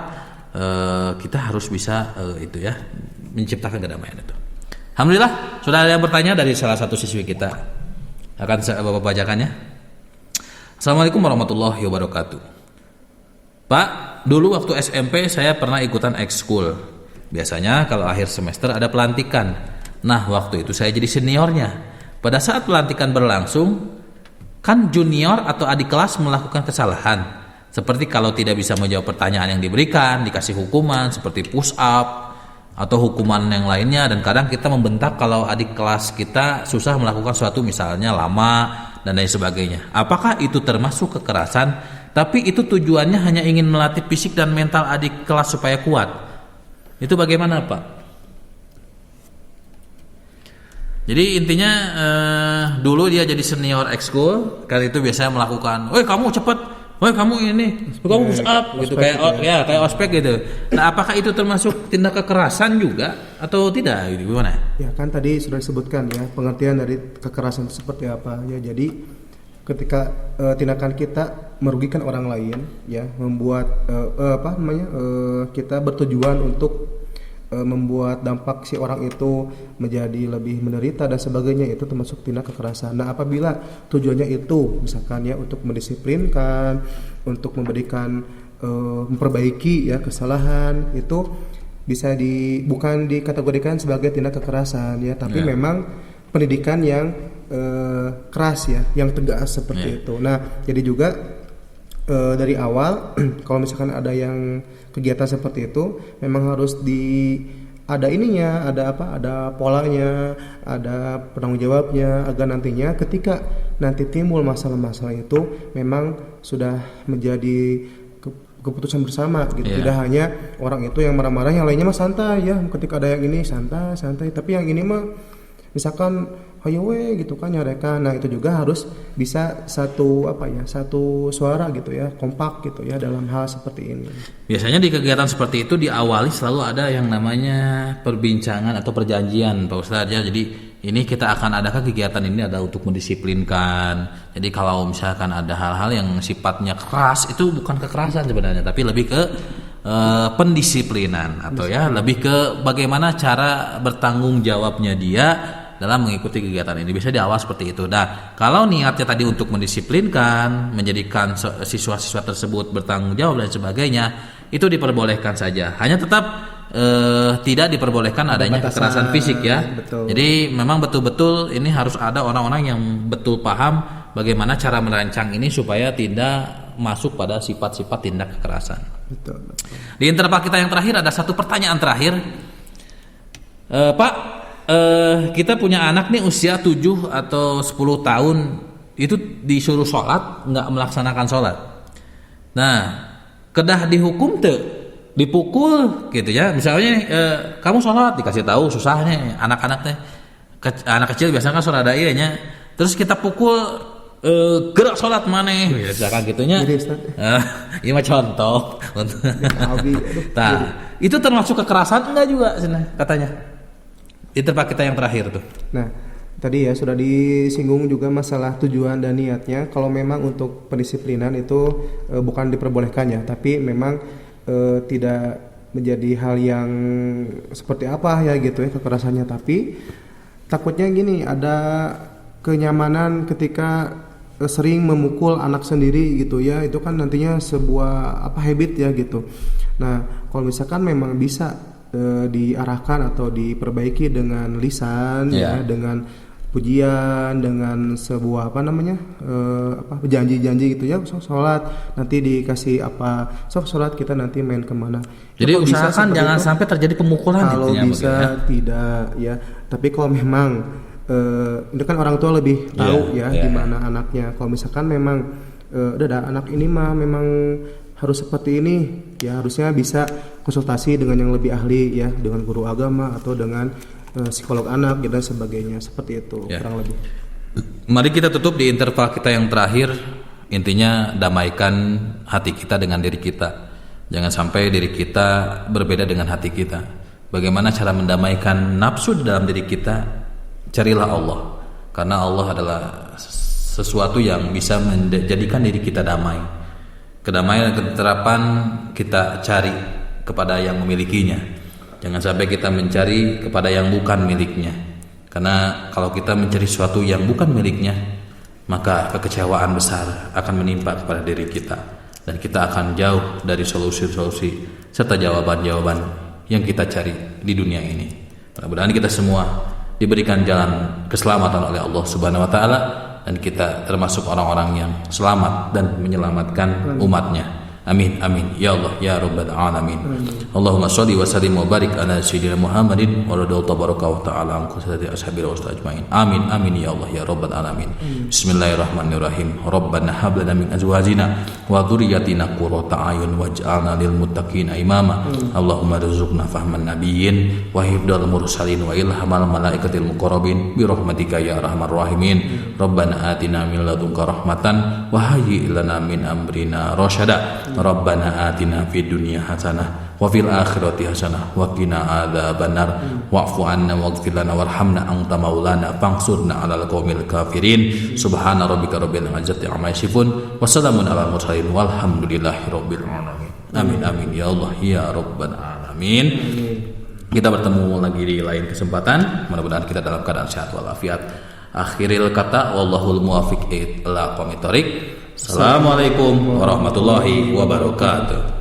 kita harus bisa itu ya menciptakan kedamaian itu. Alhamdulillah sudah ada yang bertanya dari salah satu siswi kita. Akan saya Bapak bacakannya. Assalamualaikum warahmatullahi wabarakatuh. Pak, dulu waktu SMP saya pernah ikutan ekskul. Biasanya kalau akhir semester ada pelantikan. Nah waktu itu saya jadi seniornya. Pada saat pelantikan berlangsung, kan junior atau adik kelas melakukan kesalahan. Seperti kalau tidak bisa menjawab pertanyaan yang diberikan, dikasih hukuman seperti push up atau hukuman yang lainnya. Dan kadang kita membentak kalau adik kelas kita susah melakukan sesuatu, misalnya lama dan lain sebagainya. Apakah itu termasuk kekerasan? Tapi itu tujuannya hanya ingin melatih fisik dan mental adik kelas supaya kuat. Itu bagaimana Pak? Jadi intinya dulu dia jadi senior ekskul, kan itu biasanya melakukan, "Woi kamu cepet, woi kamu ini, kamu push up," gitu kayak kayak ospek gitu. Nah, apakah itu termasuk tindak kekerasan juga atau tidak? Gitu gimana? Ya kan tadi sudah disebutkan ya pengertian dari kekerasan itu seperti apa ya. Jadi ketika tindakan kita merugikan orang lain ya, membuat kita bertujuan untuk membuat dampak si orang itu menjadi lebih menderita dan sebagainya, itu termasuk tindak kekerasan. Nah apabila tujuannya itu misalkan ya untuk mendisiplinkan, untuk memberikan memperbaiki ya kesalahan, itu bisa bukan dikategorikan sebagai tindak kekerasan ya, tapi memang pendidikan yang keras ya, yang tegas seperti itu. Nah jadi juga dari awal kalau misalkan ada yang kegiatan seperti itu memang harus ada ininya, ada polanya, ada penanggung jawabnya, agar nantinya ketika nanti timbul masalah-masalah itu memang sudah menjadi keputusan bersama gitu. Tidak hanya orang itu yang marah-marah, yang lainnya mah santai ya, ketika ada yang ini santai, tapi yang ini mah misalkan hayo we gitu kan nyarekan. Nah itu juga harus bisa satu suara gitu ya, kompak gitu ya dalam hal seperti ini. Biasanya di kegiatan seperti itu diawali selalu ada yang namanya perbincangan atau perjanjian Pak Ustadz ya. Jadi ini kita akan adakan kegiatan ini adalah untuk mendisiplinkan. Jadi kalau misalkan ada hal-hal yang sifatnya keras, itu bukan kekerasan sebenarnya, tapi lebih ke pendisiplinan atau ya lebih ke bagaimana cara bertanggung jawabnya dia dalam mengikuti kegiatan ini. Bisa di awal seperti itu. Nah, kalau niatnya tadi untuk mendisiplinkan, menjadikan siswa-siswa tersebut bertanggung jawab dan sebagainya, itu diperbolehkan saja. Hanya tetap tidak diperbolehkan adanya batasan, kekerasan fisik ya. Betul. Jadi memang betul-betul ini harus ada orang-orang yang betul paham bagaimana cara merancang ini supaya tidak masuk pada sifat-sifat tindak kekerasan. Betul. Di interval kita yang terakhir ada satu pertanyaan terakhir. Pak, kita punya anak nih usia 7 atau 10 tahun itu disuruh sholat nggak melaksanakan sholat. Nah, kedah dihukum tuh, dipukul gitu ya. Misalnya kamu sholat dikasih tahu susahnya anak-anaknya. Anak kecil biasanya kan sholat nya. Terus kita pukul gerak sholat maneh misalkan gitunya. Ini mah contoh. Nah, itu termasuk kekerasan enggak juga katanya. Di tempat kita yang terakhir tuh. Nah, tadi ya sudah disinggung juga masalah tujuan dan niatnya. Kalau memang untuk pendisiplinan itu bukan diperbolehkan ya, tapi memang tidak menjadi hal yang seperti apa ya gitu ya kekerasannya. Tapi takutnya gini, ada kenyamanan ketika sering memukul anak sendiri gitu ya, itu kan nantinya sebuah habit ya gitu. Nah, kalau misalkan memang bisa diarahkan atau diperbaiki dengan lisan ya, dengan pujian, dengan sebuah janji-janji gitu ya, sholat nanti dikasih sholat kita nanti main kemana. Jadi usahakan jangan sampai terjadi pemukulan. Kalau bisa tidak ya, tapi kalau memang ini kan orang tua lebih tahu di mana anaknya. Kalau misalkan memang anak ini mah memang harus seperti ini ya, harusnya bisa konsultasi dengan yang lebih ahli ya, dengan guru agama atau dengan psikolog anak dan sebagainya, seperti itu kurang lebih. Mari kita tutup di interval kita yang terakhir. Intinya damaikan hati kita dengan diri kita. Jangan sampai diri kita berbeda dengan hati kita. Bagaimana cara mendamaikan nafsu di dalam diri kita? Carilah Allah, karena Allah adalah sesuatu yang bisa menjadikan diri kita damai. Kedamaian dan keterapan kita cari kepada yang memilikinya. Jangan sampai kita mencari kepada yang bukan miliknya. Karena kalau kita mencari sesuatu yang bukan miliknya, maka kekecewaan besar akan menimpa kepada diri kita, dan kita akan jauh dari solusi-solusi serta jawaban-jawaban yang kita cari di dunia ini. Mudah-mudahan kita semua diberikan jalan keselamatan oleh Allah Subhanahu wa taala, dan kita termasuk orang-orang yang selamat dan menyelamatkan umatnya. Amin amin ya Allah ya rabbal alamin. Allahumma shalli wa sallim wa barik ala sayyidina Muhammadin wa radhiyallahu tabaraka wa ta'ala an qasati ashabi rasul ajmain. Amin amin ya Allah ya rabbal alamin. Bismillahirrahmanirrahim. Rabbana hab lana min azwajina wa dhurriyyatina qurrata a'yun waj'alna lil muttaqina imama. Allahumma rizqna fahman nabiyyin wa hifdzal mursalin wa ilhamal malaikatil muqarrabin bi rahmatika ya arhamar rahimin. Rabbana atina min ladunka rahmatan wa hayyi lana min amrina rasyada. Rabbana atina fid dunya hasanah wa fil akhirati hasanah wa qina adzabannar wa'fu 'anna waghfir lana warhamna anta maulana fansurna 'alal qaumil kafirin. Subhana rabbika rabbil izzati 'amma yasifun wa salamun 'alal mursalin walhamdulillahi rabbil alamin. Amin amin ya Allah ya rabbal alamin. Kita bertemu lagi di lain kesempatan. Mudah-mudahan kita dalam keadaan sehat walafiat. Akhiril kata wallahul muwaffiq ila aqwamit thoriq. Assalamualaikum warahmatullahi wabarakatuh.